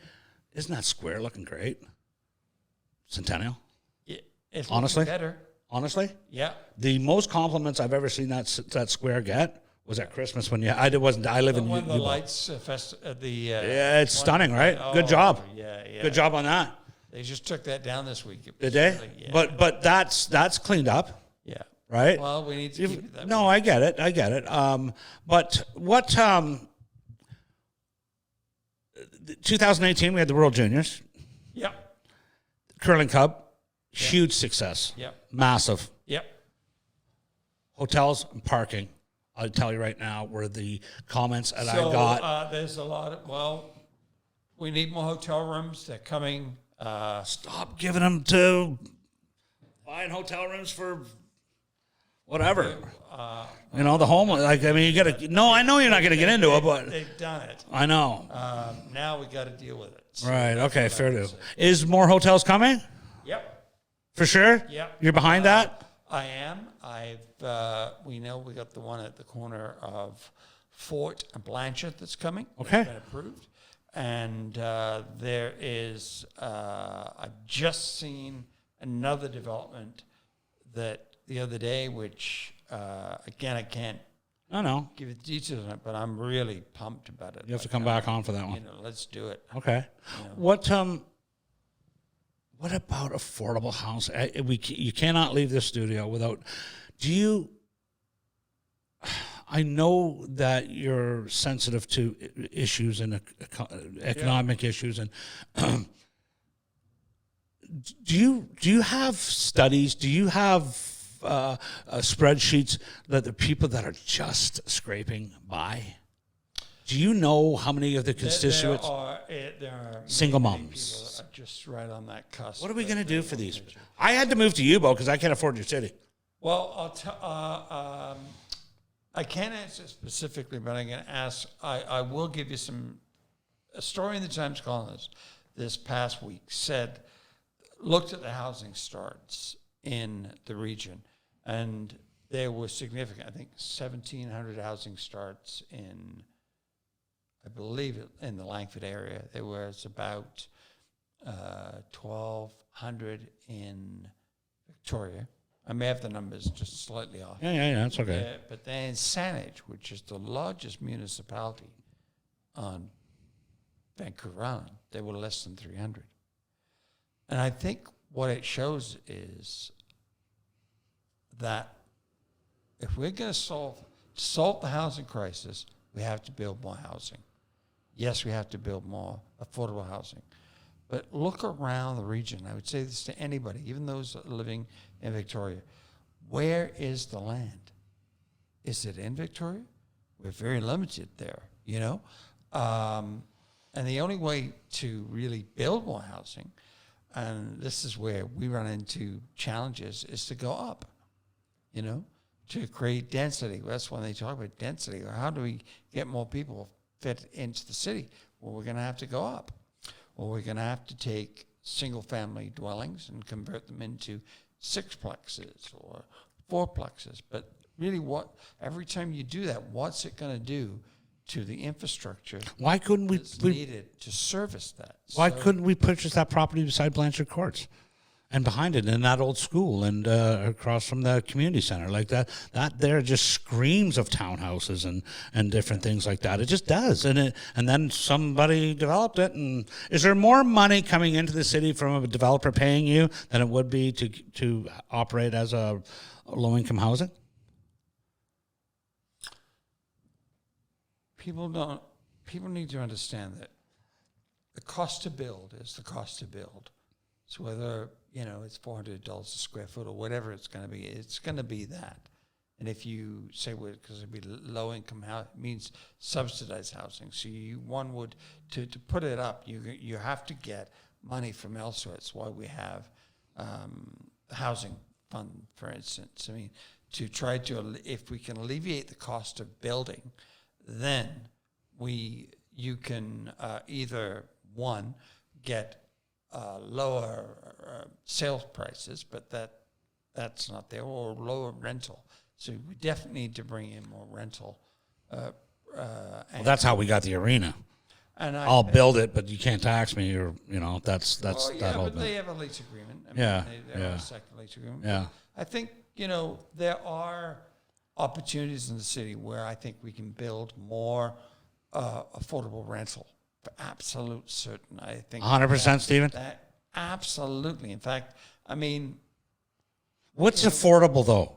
isn't that square looking great? Centennial? It's honestly better. Honestly? Yeah. The most compliments I've ever seen that square get was at Christmas when I live in when the lights it's stunning, right? Good job. Yeah. Good job on that. They just took that down this week. Did they? But that's cleaned up. Yeah. Right? Well, we need to keep it that way. No, I get it. But what 2018 we had the World Juniors. Yep. Curling Cup, huge success. Yep. Massive. Yep. Hotels and parking, I'll tell you right now, were the comments that I got. There's a lot of, we need more hotel rooms. They're coming. Stop giving them to buying hotel rooms for whatever. The home. You got to. No, I know you're not going to get into it, but they've done it. I know. Now we got to deal with it. So right. Okay. Fair enough. Is more hotels coming? Yep. For sure. Yep. You're behind that. I am. We know we got the one at the corner of Fort and Blanchard that's coming. Okay. It's been approved. And there is, I've just seen another development that the other day, which, again, I can't give you the details on it, but I'm really pumped about it. You have to come back on for that one. Let's do it. Okay. What about affordable housing? You cannot leave this studio without, I know that you're sensitive to issues and economic issues, and do you have studies? Do you have spreadsheets that the people that are just scraping by? Do you know how many of the constituents? There are single many moms. People that are just right on that cusp. What are we going to do for these? I had to move to Yubo because I can't afford your city. Well, I can't answer specifically, but I'm going to ask. I will give you a story in the Times columnist this past week looked at the housing starts in the region, and there was significant. I think 1,700 housing starts in, I believe, in the Langford area. There was about 1,200 in Victoria. I may have the numbers just slightly off. Yeah, that's okay. Yeah, but then Saanich, which is the largest municipality on Vancouver Island, there were less than 300. And I think what it shows is that if we're going to solve the housing crisis, we have to build more housing. Yes, we have to build more affordable housing. But look around the region. I would say this to anybody, even those living in Victoria. Where is the land? Is it in Victoria? We're very limited there, you know? And the only way to really build more housing, and this is where we run into challenges, is to go up, you know, to create density. That's when they talk about density. Or how do we get more people fit into the city? Well, we're going to have to go up. Or we're going to have to take single-family dwellings and convert them into sixplexes or fourplexes. But really, every time you do that, what's it going to do to the infrastructure? Why couldn't we needed to service that? Why couldn't we purchase that property beside Blanchard Courts and behind it in that old school and across from the community center like that? That there just screams of townhouses and different things like that. It just does, and then somebody developed it. And is there more money coming into the city from a developer paying you than it would be to operate as a low income housing? People need to understand that the cost to build is the cost to build. So whether, you know, it's $400 a square foot or whatever it's going to be that. And if you say, well, because it'd be low income housing, it means subsidized housing. So to put it up, you have to get money from elsewhere. It's why we have the housing fund, for instance. I mean, to try to, if we can alleviate the cost of building, then you can either, one, get lower sales prices, but that's not there, or lower rental. So we definitely need to bring in more rental. Well, that's how we got the arena. And I'll build it, but you can't tax me, or that's that whole but thing. they have a lease agreement. I mean, they have a second lease agreement. Yeah. I think there are opportunities in the city where I think we can build more affordable rental. For absolute certain, I think 100%, Stephen. That absolutely. In fact, I mean, what's affordable though?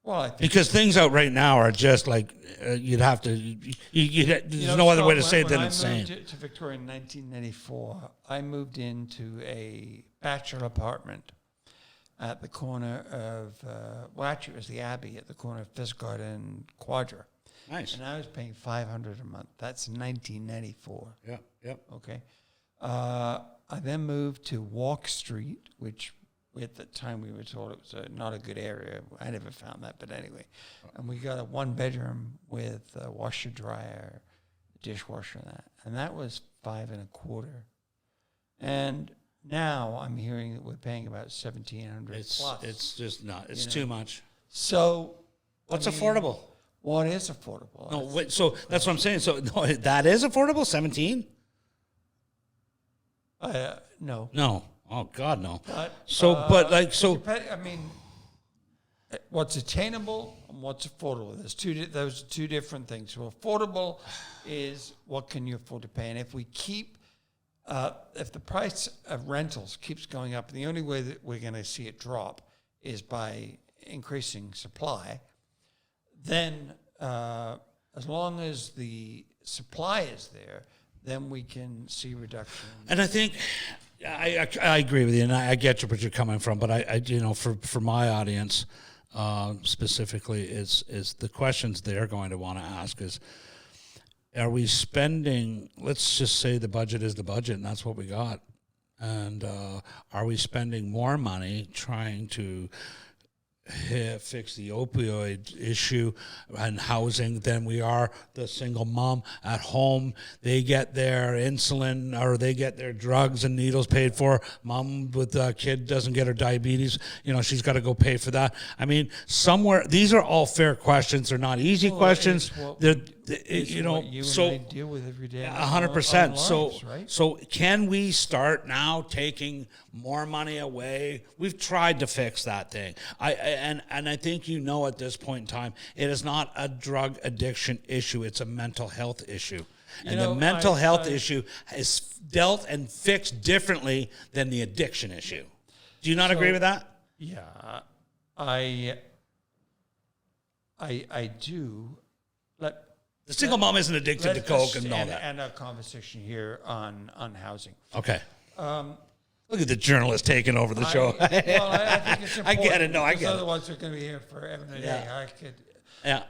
Well, I think because things out right now are just like you'd have to. There's no other way to say it than insane. When I moved to Victoria in 1994, I moved into a bachelor apartment at the corner of actually it was the Abbey at the corner of Fisgard and Quadra. Nice. And I was paying $500 a month. That's 1994. Yeah. Yep. Okay. I then moved to Walk Street, which at the time we were told it was not a good area. I never found that, but anyway. And we got a 1-bedroom with a washer, dryer, dishwasher, and that was $525. And now I'm hearing that we're paying about $1,700 plus. It's just not. It's too much. So what's affordable? What is affordable? No, wait, so that's what I'm saying. So no, that is affordable. 17? No. No. Oh God, no. I mean, what's attainable and what's affordable? Those are two different things. So affordable is what can you afford to pay, and if we keep, if the price of rentals keeps going up, the only way that we're going to see it drop is by increasing supply. Then, as long as the supply is there, then we can see reduction. And I think I agree with you, and I get where you're coming from. But I for my audience specifically, is the questions they're going to want to ask is: are we spending? Let's just say the budget is the budget, and that's what we got. And are we spending more money trying to fix the opioid issue and housing than we are the single mom at home. They get their insulin or they get their drugs and needles paid for. Mom with a kid doesn't get her diabetes. She's got to go pay for that. I mean, somewhere, these are all fair questions. They're not easy questions. They're, what you and I deal with every day. 100%. Right? So can we start now taking more money away? We've tried to fix that thing. And I think at this point in time, it is not a drug addiction issue. It's a mental health issue. And the mental health issue is dealt and fixed differently than the addiction issue. Do you not agree with that? Yeah, I do. The single mom isn't addicted to coke and all that. And a conversation here on housing. Okay. Look at the journalist taking over the show. I think it's important. I get it. No, I get it. Otherwise, we're going to be here forever and a day. Yeah.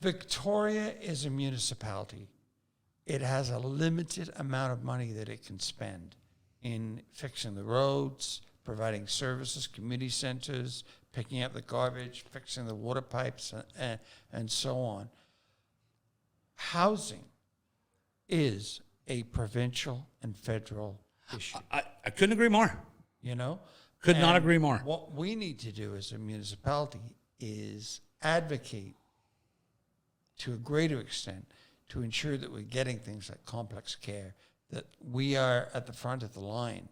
Victoria is a municipality. It has a limited amount of money that it can spend in fixing the roads, providing services, community centers, picking up the garbage, fixing the water pipes, and so on. Housing is a provincial and federal issue. I couldn't agree more. Could not agree more. What we need to do as a municipality is advocate to a greater extent to ensure that we're getting things like complex care, that we are at the front of the line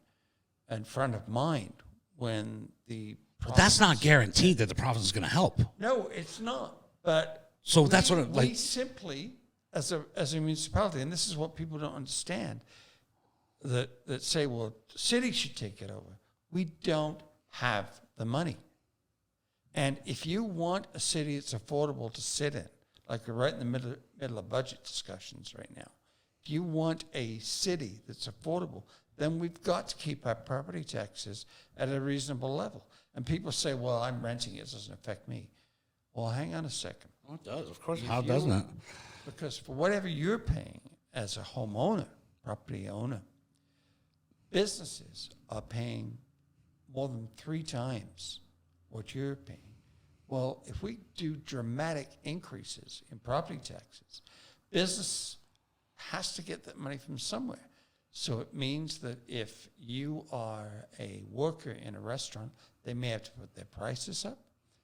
and front of mind when the province... But that's not guaranteed that the province is going to help. No, it's not. But that's what we simply, as a municipality, and this is what people don't understand, that say, well, the city should take it over. We don't have the money. And if you want a city that's affordable to sit in, like we're right in the middle of budget discussions right now, if you want a city that's affordable, then we've got to keep our property taxes at a reasonable level. And people say, well, I'm renting, it doesn't affect me. Well, hang on a second. Well, it does, of course. How doesn't it? Because for whatever you're paying as a homeowner, property owner, businesses are paying more than 3 times what you're paying. Well, if we do dramatic increases in property taxes, business has to get that money from somewhere. So it means that if you are a worker in a restaurant, they may have to put their prices up.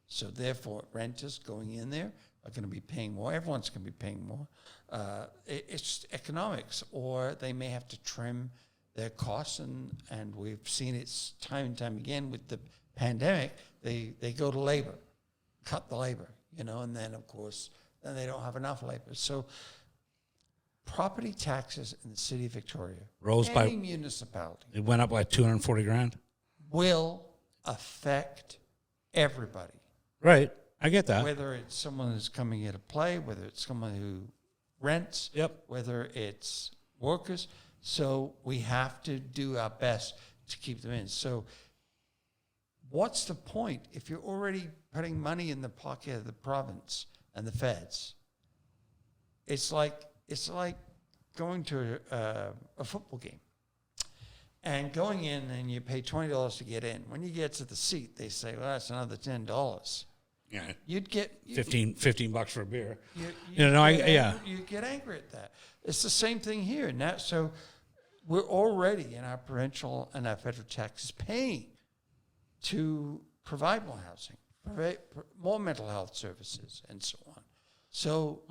So therefore, renters going in there are going to be paying more. Everyone's going to be paying more. It's economics. Or they may have to trim their costs, and we've seen it time and time again with the pandemic. They go to labor, cut the labor, and then, of course, then they don't have enough labor. So property taxes in the city of Victoria, rose any by municipality, it went up by $240,000. will affect everybody. Right, I get that. Whether it's someone who's coming here to play, whether it's someone who rents, whether it's workers. So we have to do our best to keep them in. So what's the point if you're already putting money in the pocket of the province and the feds? It's like going to a football game and going in and you pay $20 to get in. When you get to the seat, they say, well, that's another $10. Yeah, you'd get $15 for a beer. You get angry at that. It's the same thing here now. So we're already in our provincial and our federal taxes paying to provide more housing, provide more mental health services, and so on. So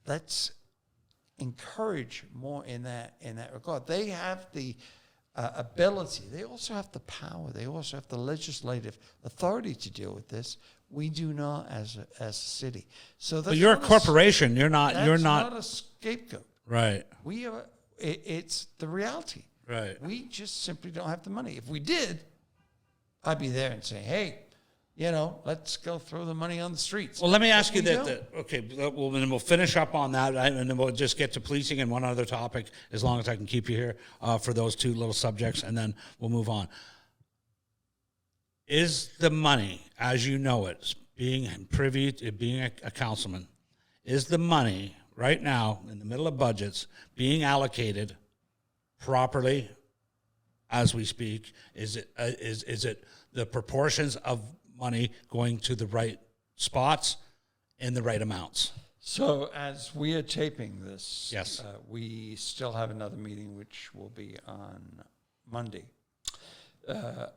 let's encourage more in that regard. They have the ability. They also have the power. They also have the legislative authority to deal with this. We do not as a city. So but you're a corporation. You're not. That's not a scapegoat. Right. We are. It's the reality. Right. We just simply don't have the money. If we did, I'd be there and say, hey, let's go throw the money on the streets. Well, let me ask you that. Okay, well, then we'll finish up on that, and then we'll just get to policing and one other topic, as long as I can keep you here for those 2 little subjects, and then we'll move on. Is the money, as you know it, being privy to being a councilman, is the money right now in the middle of budgets being allocated properly as we speak? Is it the proportions of money going to the right spots in the right amounts. So as we are taping this, yes, we still have another meeting, which will be on Monday.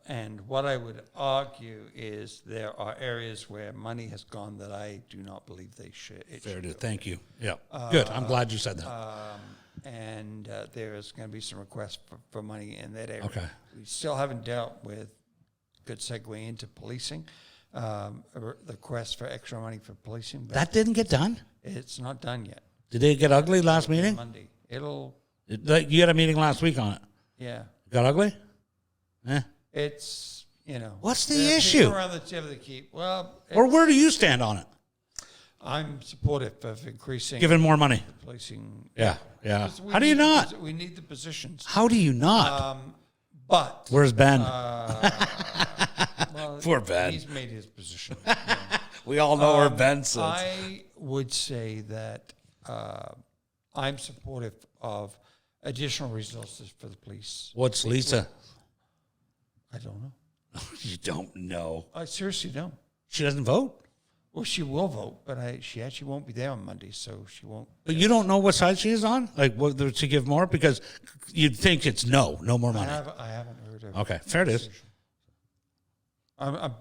And what I would argue is there are areas where money has gone that I do not believe they should. Fair to thank you. Yeah, good. I'm glad you said that. And there is going to be some requests for money in that area. Okay. We still haven't dealt with, good segue into policing, a request for extra money for policing. That didn't get done? It's not done yet. Did it get ugly last meeting? Monday. You had a meeting last week on it. Yeah. Got ugly? Eh. It's, What's the issue? Around the tip of the keep. Well, or where do you stand on it? I'm supportive of increasing. Giving more money. Policing. Yeah. How do you not? We need the positions. How do you not? But. Where's Ben? Well, poor Ben. He's made his position. We all know where Ben sits. I would say that I'm supportive of additional resources for the police. What's Lisa? I don't know. You don't know. I seriously don't. She doesn't vote? Well, she will vote, but she actually won't be there on Monday, so she won't. But you don't know what side she is on? Like, whether to give more? Because you'd think it's no more money. I haven't heard of it. Okay, fair it is. I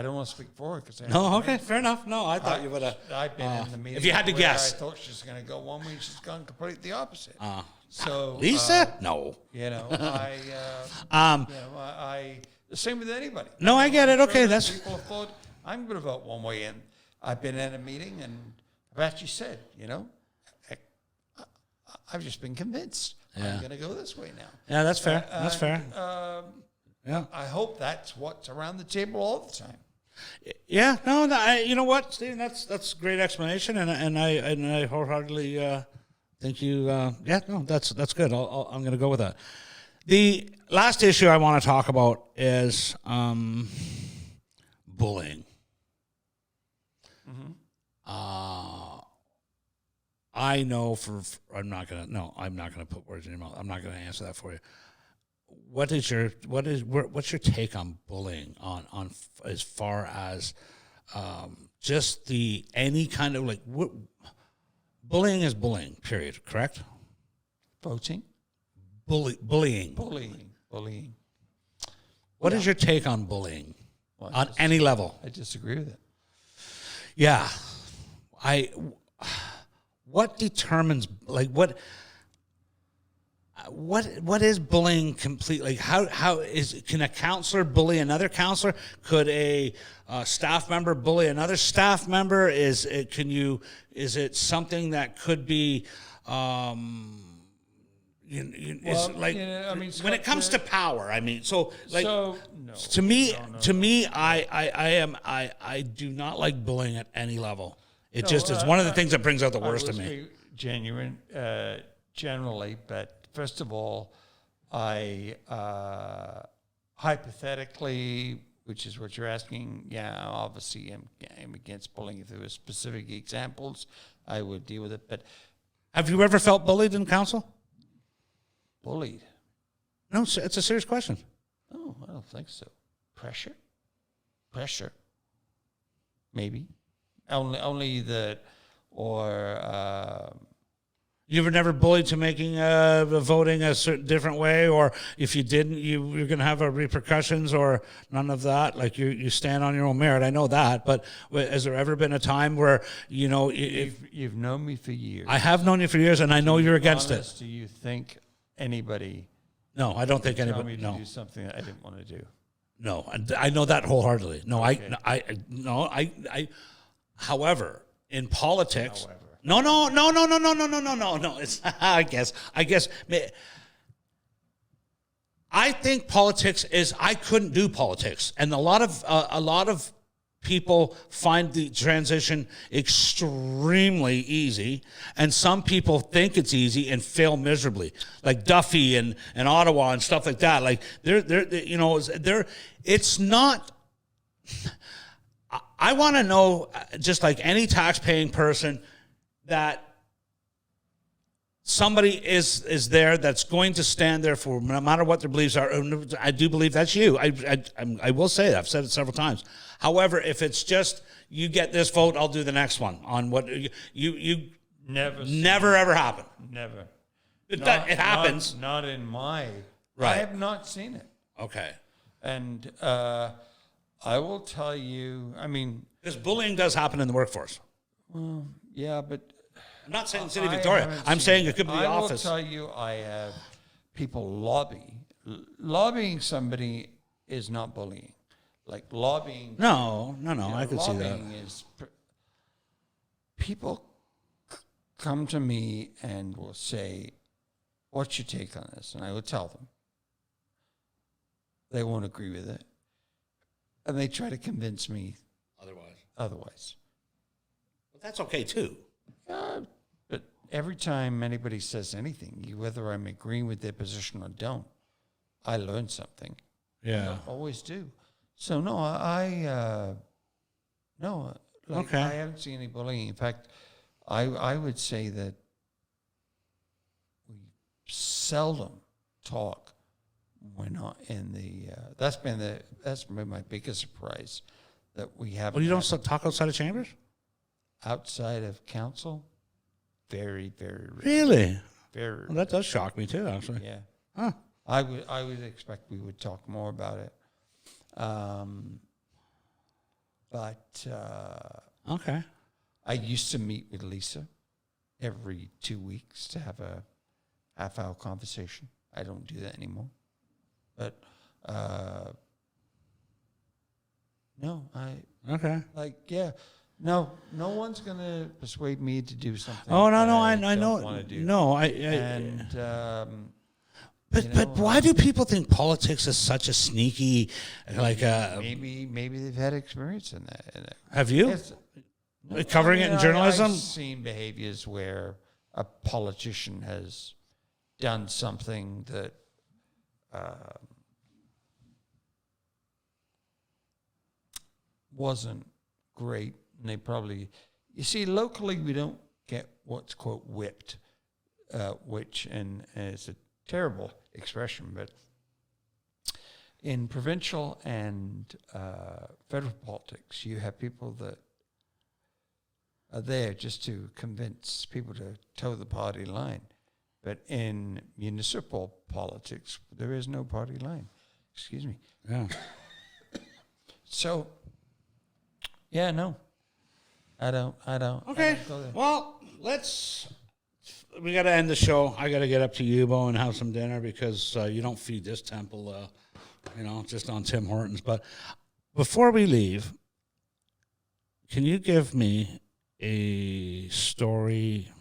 don't want to speak for her because fair enough. No, I thought you would have. I've been in the meeting. If you had to guess, I thought she was going to go one way, she's gone completely the opposite. So Lisa, no. I the same with anybody. No, I get it. Okay, that's people have thought I'm going to vote one way, and I've been in a meeting and I've actually said, I've just been convinced I'm going to go this way now. Yeah, that's fair. That's fair. Yeah, I hope that's what's around the table all the time. Yeah, no, you know what, Stephen, that's a great explanation, and I wholeheartedly think you. That's good. I'm going to go with that. The last issue I want to talk about is bullying. Mm-hmm. I know I'm not going to put words in your mouth. I'm not going to answer that for you. What's your take on bullying on as far as just any kind of bullying is bullying, period, correct? Voting? Bullying. What is your take on bullying on any level? I disagree with it. Yeah. What determines, what is bullying completely? Can a counselor bully another counselor? Could a staff member bully another staff member? Is it something that could be, when it comes to power, to me, I do not like bullying at any level. It is one of the things that brings out the worst in me. Genuine, generally, but first of all, I hypothetically, which is what you're asking, obviously I'm against bullying. If there were specific examples, I would deal with it. But have you ever felt bullied in council? Bullied? No, it's a serious question. Oh, I don't think so. Pressure? Maybe. Only that, or... You were never bullied to making voting a certain different way, or if you didn't, you're going to have repercussions, or none of that. Like you stand on your own merit. I know that, but has there ever been a time where you've known me for years? I have known you for years, and I know you're against it. Do you think anybody? No, I don't think anybody. Me to do something that I didn't want to do. No, I know that wholeheartedly. No, okay. I. However, in politics. No. It's I guess. I think politics is. I couldn't do politics, and a lot of people find the transition extremely easy, and some people think it's easy and fail miserably, like Duffy and Ottawa and stuff like that. Like it's not. I want to know, just like any tax-paying person, that somebody is there that's going to stand there for no matter what their beliefs are. And I do believe that's you. I will say that. I've said it several times. However, if it's just you get this vote, I'll do the next one on what you never ever happen. Never. It happens. Not in my. Right. I have not seen it. Okay. And I will tell you. I mean, because bullying does happen in the workforce. Well, yeah, but I'm not saying City of Victoria. I'm saying it could be the office. I will tell you, I have people lobby. Lobbying somebody is not bullying. Like lobbying. No, I can see that. Lobbying is people come to me and will say, "What's your take on this?" And I will tell them. They won't agree with it, and they try to convince me otherwise. But that's okay too. But every time anybody says anything, whether I'm agreeing with their position or don't, I learn something. Yeah, I always do. So no, I haven't seen any bullying. In fact, I would say that we seldom talk. We're not in the. That's been my biggest surprise that we haven't. Well, you don't talk outside of chambers? Outside of council, very, very rare. Really? Very. Well, that does shock me too, actually. Yeah. Huh. I would expect we would talk more about it. Okay. I used to meet with Lisa every 2 weeks to have a half-hour conversation. I don't do that anymore. But no, okay. No one's gonna persuade me to do something. Oh no, I know. Want to do. No, But why do people think politics is such a sneaky, like maybe they've had experience in that. Have you? Covering it in journalism? I've seen behaviors where a politician has done something that wasn't great, and they probably, you see, locally we don't get what's quote whipped, which and it's a terrible expression, but in provincial and federal politics, you have people that are there just to convince people to toe the party line. But in municipal politics, there is no party line. Excuse me. Yeah. So, yeah, no. I don't. Okay. Well, we got to end the show. I got to get up to Yubo and have some dinner because you don't feed this temple, just on Tim Hortons. But before we leave, can you give me a story,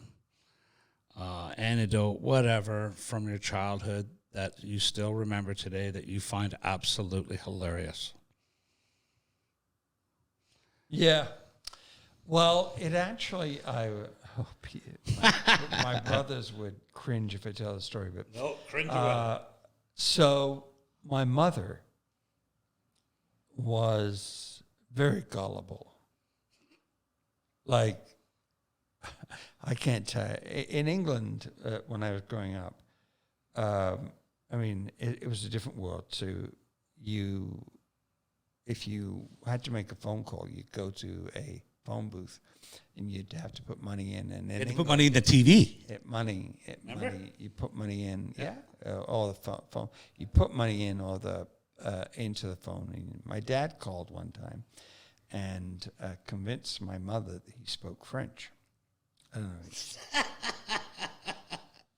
anecdote, whatever, from your childhood that you still remember today that you find absolutely hilarious? Yeah. Well, it actually, I hope my brothers would cringe if I tell the story, but no, cringe. So my mother was very gullible. Like, I can't tell you. In England, when I was growing up, it was a different world. So if you had to make a phone call, you'd go to a phone booth, and you'd have to put money in. And you had to put money in the TV. Money. You put money in. Yeah. Or the phone. You put money in or into the phone. And my dad called one time and convinced my mother that he spoke French. I don't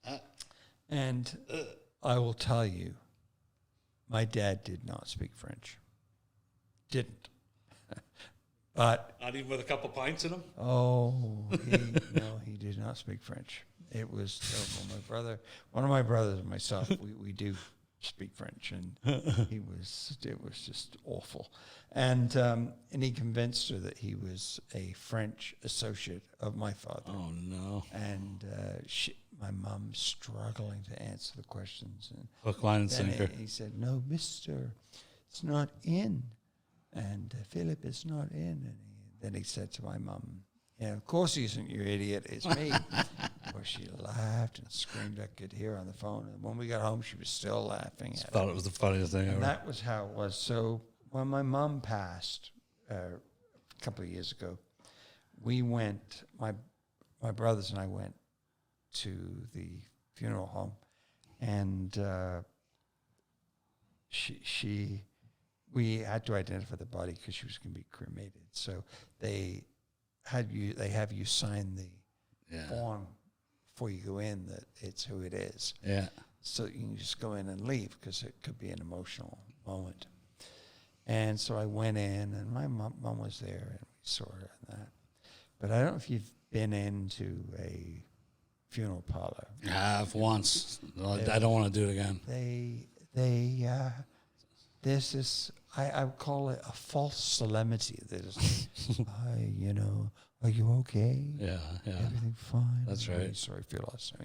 know. And I will tell you, my dad did not speak French. Didn't. But not even with a couple pints in him? Oh, he did not speak French. It was terrible. One of my brothers and myself, we do speak French, and it was just awful. And he convinced her that he was a French associate of my father. Oh no! And my mom struggling to answer the questions. And hook, line, and sinker. He said, "No, Mister, it's not in." And Philip is not in. And then he said to my mum, "Yeah, of course he isn't, you idiot. It's me." Well, she laughed and screamed. I could hear her on the phone. And when we got home, she was still laughing at Thought it was the funniest thing ever. And that was how it was. So when my mom passed a couple of years ago, we went, my brothers and I went to the funeral home, and we had to identify the body because she was going to be cremated. So they have you sign the form before you go in that it's who it is. Yeah. So you can just go in and leave because it could be an emotional moment. And so I went in, and my mom was there, and we saw her and that. But I don't know if you've been into a funeral parlor. I have once. I don't want to do it again. There's this, I would call it a false solemnity. There's, are you okay? Yeah. Everything fine? That's I'm right. really sorry for your loss. I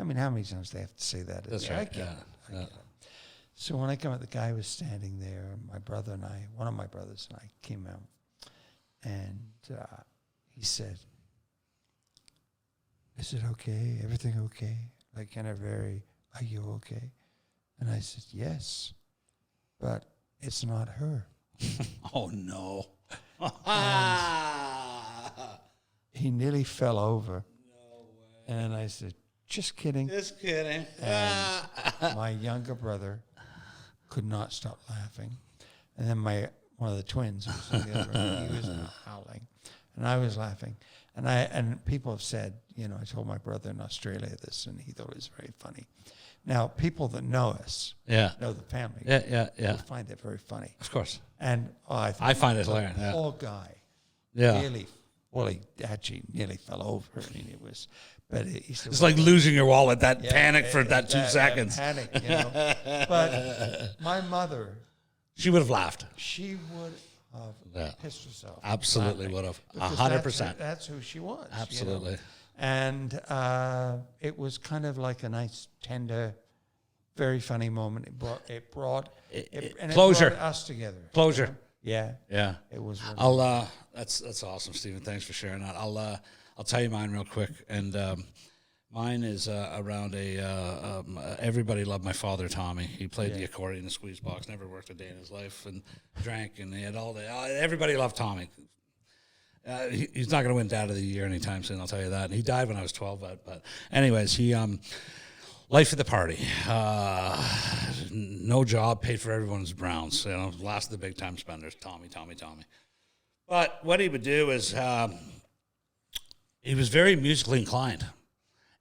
mean, how many times do they have to say that? That's right. I get it. So when I come out, the guy was standing there. My brother and I, one of my brothers and I, came out, and he said, "Is it okay? Everything okay?" Like kind of very, "Are you okay?" And I said, "Yes, but it's not her." Oh no! He nearly fell over. No way. And I said, "Just kidding." Just kidding. And my younger brother could not stop laughing. And then one of the twins, who was the other end, he was howling. And I was laughing. And people have said, I told my brother in Australia this, and he thought it was very funny. Now, people that know us, know the family, will find it very funny. Of course. And I find it hilarious. The poor guy really, he actually nearly fell over. I mean, it was... But it's like losing your wallet, panic for that 2 seconds. Panic, But my mother... She would have laughed. She would have pissed herself. Absolutely would have. 100%. That's who she was. Absolutely. And it was kind of like a nice, tender, very funny moment. It brought closure. It brought us together. Closure. Yeah. It was. Really that's awesome, Stephen. Thanks for sharing that. I'll tell you mine real quick, and mine is around everybody loved my father, Tommy. He played the accordion in the squeeze box, never worked a day in his life, and drank, and he had everybody loved Tommy. He's not going to win Dad of the Year anytime soon, I'll tell you that. And he died when I was 12, but anyways, he life of the party. No job, paid for everyone's Browns. Last of the big time spenders. Tommy. But what he would do is he was very musically inclined.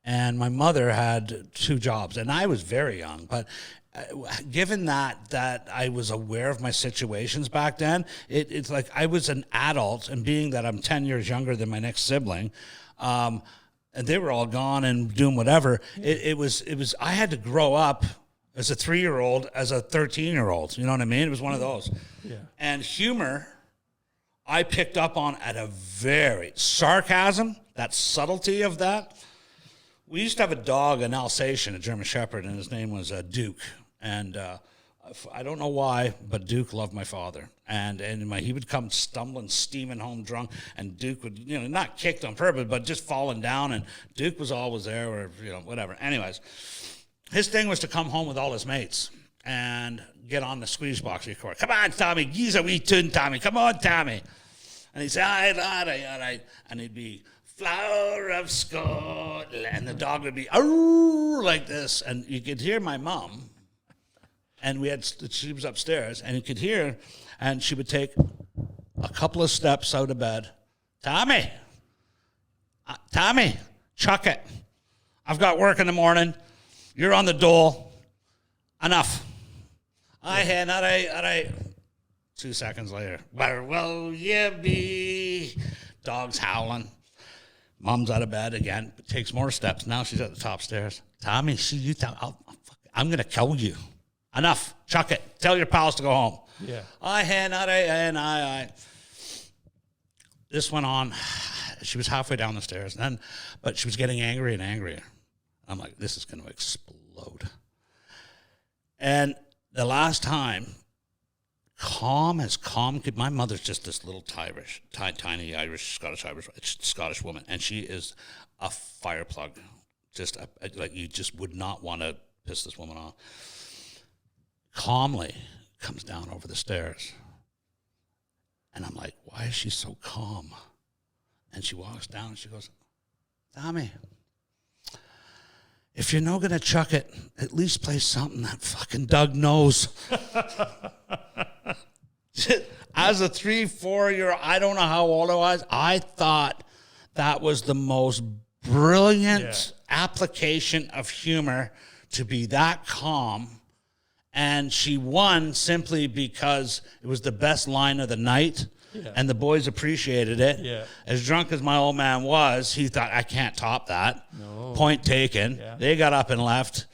And my mother had 2 jobs, and I was very young. But given that I was aware of my situations back then, it's like I was an adult, and being that I'm 10 years younger than my next sibling, and they were all gone and doing whatever, it was I had to grow up as a 3-year-old, as a 13-year-old. You know what I mean? It was one of those. Yeah. And humor, I picked up on at a very sarcasm, that subtlety of that. We used to have a dog, an Alsatian, a German Shepherd, and his name was Duke. And I don't know why, but Duke loved my father. And he would come stumbling, steaming home drunk, and Duke would, not kicked on purpose, but just falling down. And Duke was always there, or whatever. Anyways, his thing was to come home with all his mates and get on the squeeze box record. "Come on, Tommy, geez a wee tune, Tommy. Come on, Tommy." And he'd say, "All right," and he'd be, "Flower of Scotland," and the dog would be, "Arr," like this, and you could hear my mom, and she was upstairs, and you could hear, and she would take a couple of steps out of bed. Tommy, chuck it. I've got work in the morning. You're on the dole. Enough. All right. 2 seconds later, where will you be? Dog's howling. Mom's out of bed again, takes more steps. Now she's at the top stairs. "Tommy, see you. I'm going to kill you. Enough. Chuck it. Tell your pals to go home." Yeah. I. This went on. She was halfway down the stairs, but she was getting angrier and angrier. I'm like, this is going to explode. And the last time, calm as calm could. My mother's just this little tiny Scottish woman, and she is a fire plug. just like you just would not want to piss this woman off. Calmly comes down over the stairs. And I'm like, why is she so calm? And she walks down and she goes, Tommy, if you're not going to chuck it, at least play something that fucking Doug knows. As a 3-4-year-old, I don't know how old I was, I thought that was the most brilliant application of humor to be that calm. And she won simply because it was the best line of the night. Yeah. And the boys appreciated it. Yeah. As drunk as my old man was, he thought, I can't top that. No. Point taken. Yeah. They got up and left.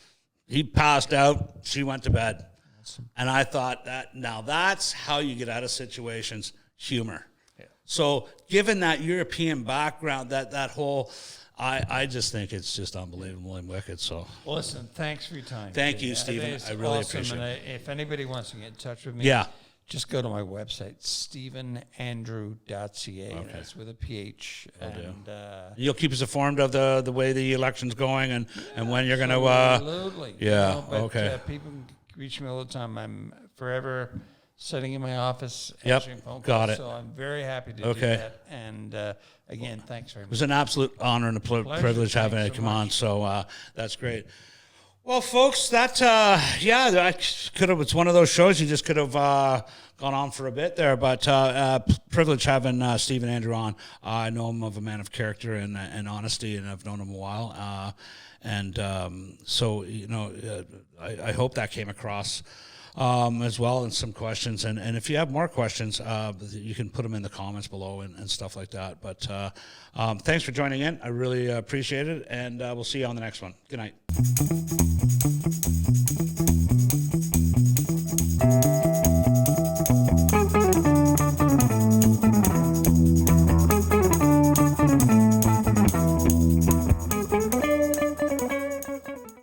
He passed out. She went to bed. Awesome. And I thought, that now that's how you get out of situations, humor. Yeah. So given that European background, that whole... I just think it's just unbelievable and wicked. So, well, listen, thanks for your time. Thank you, Stephen. I really appreciate it. If anybody wants to get in touch with me, just go to my website, stephenandrew.ca. Okay. That's with a PH. And you'll keep us informed of the way the election's going and when you're going to. Absolutely. Yeah. Okay. People can reach me all the time. I'm forever sitting in my office answering phone calls. Got it. So I'm very happy to do that. And again, thanks very much. It was an absolute honor and a privilege having it come on. So that's great. Well, folks, that could have. It's one of those shows you just could have gone on for a bit there, but privilege having Stephen Andrew on. I know him of a man of character and honesty, and I've known him a while. So I hope that came across. As well, and some questions. And if you have more questions, you can put them in the comments below and stuff like that. But thanks for joining in. I really appreciate it, and we'll see you on the next one. Good night.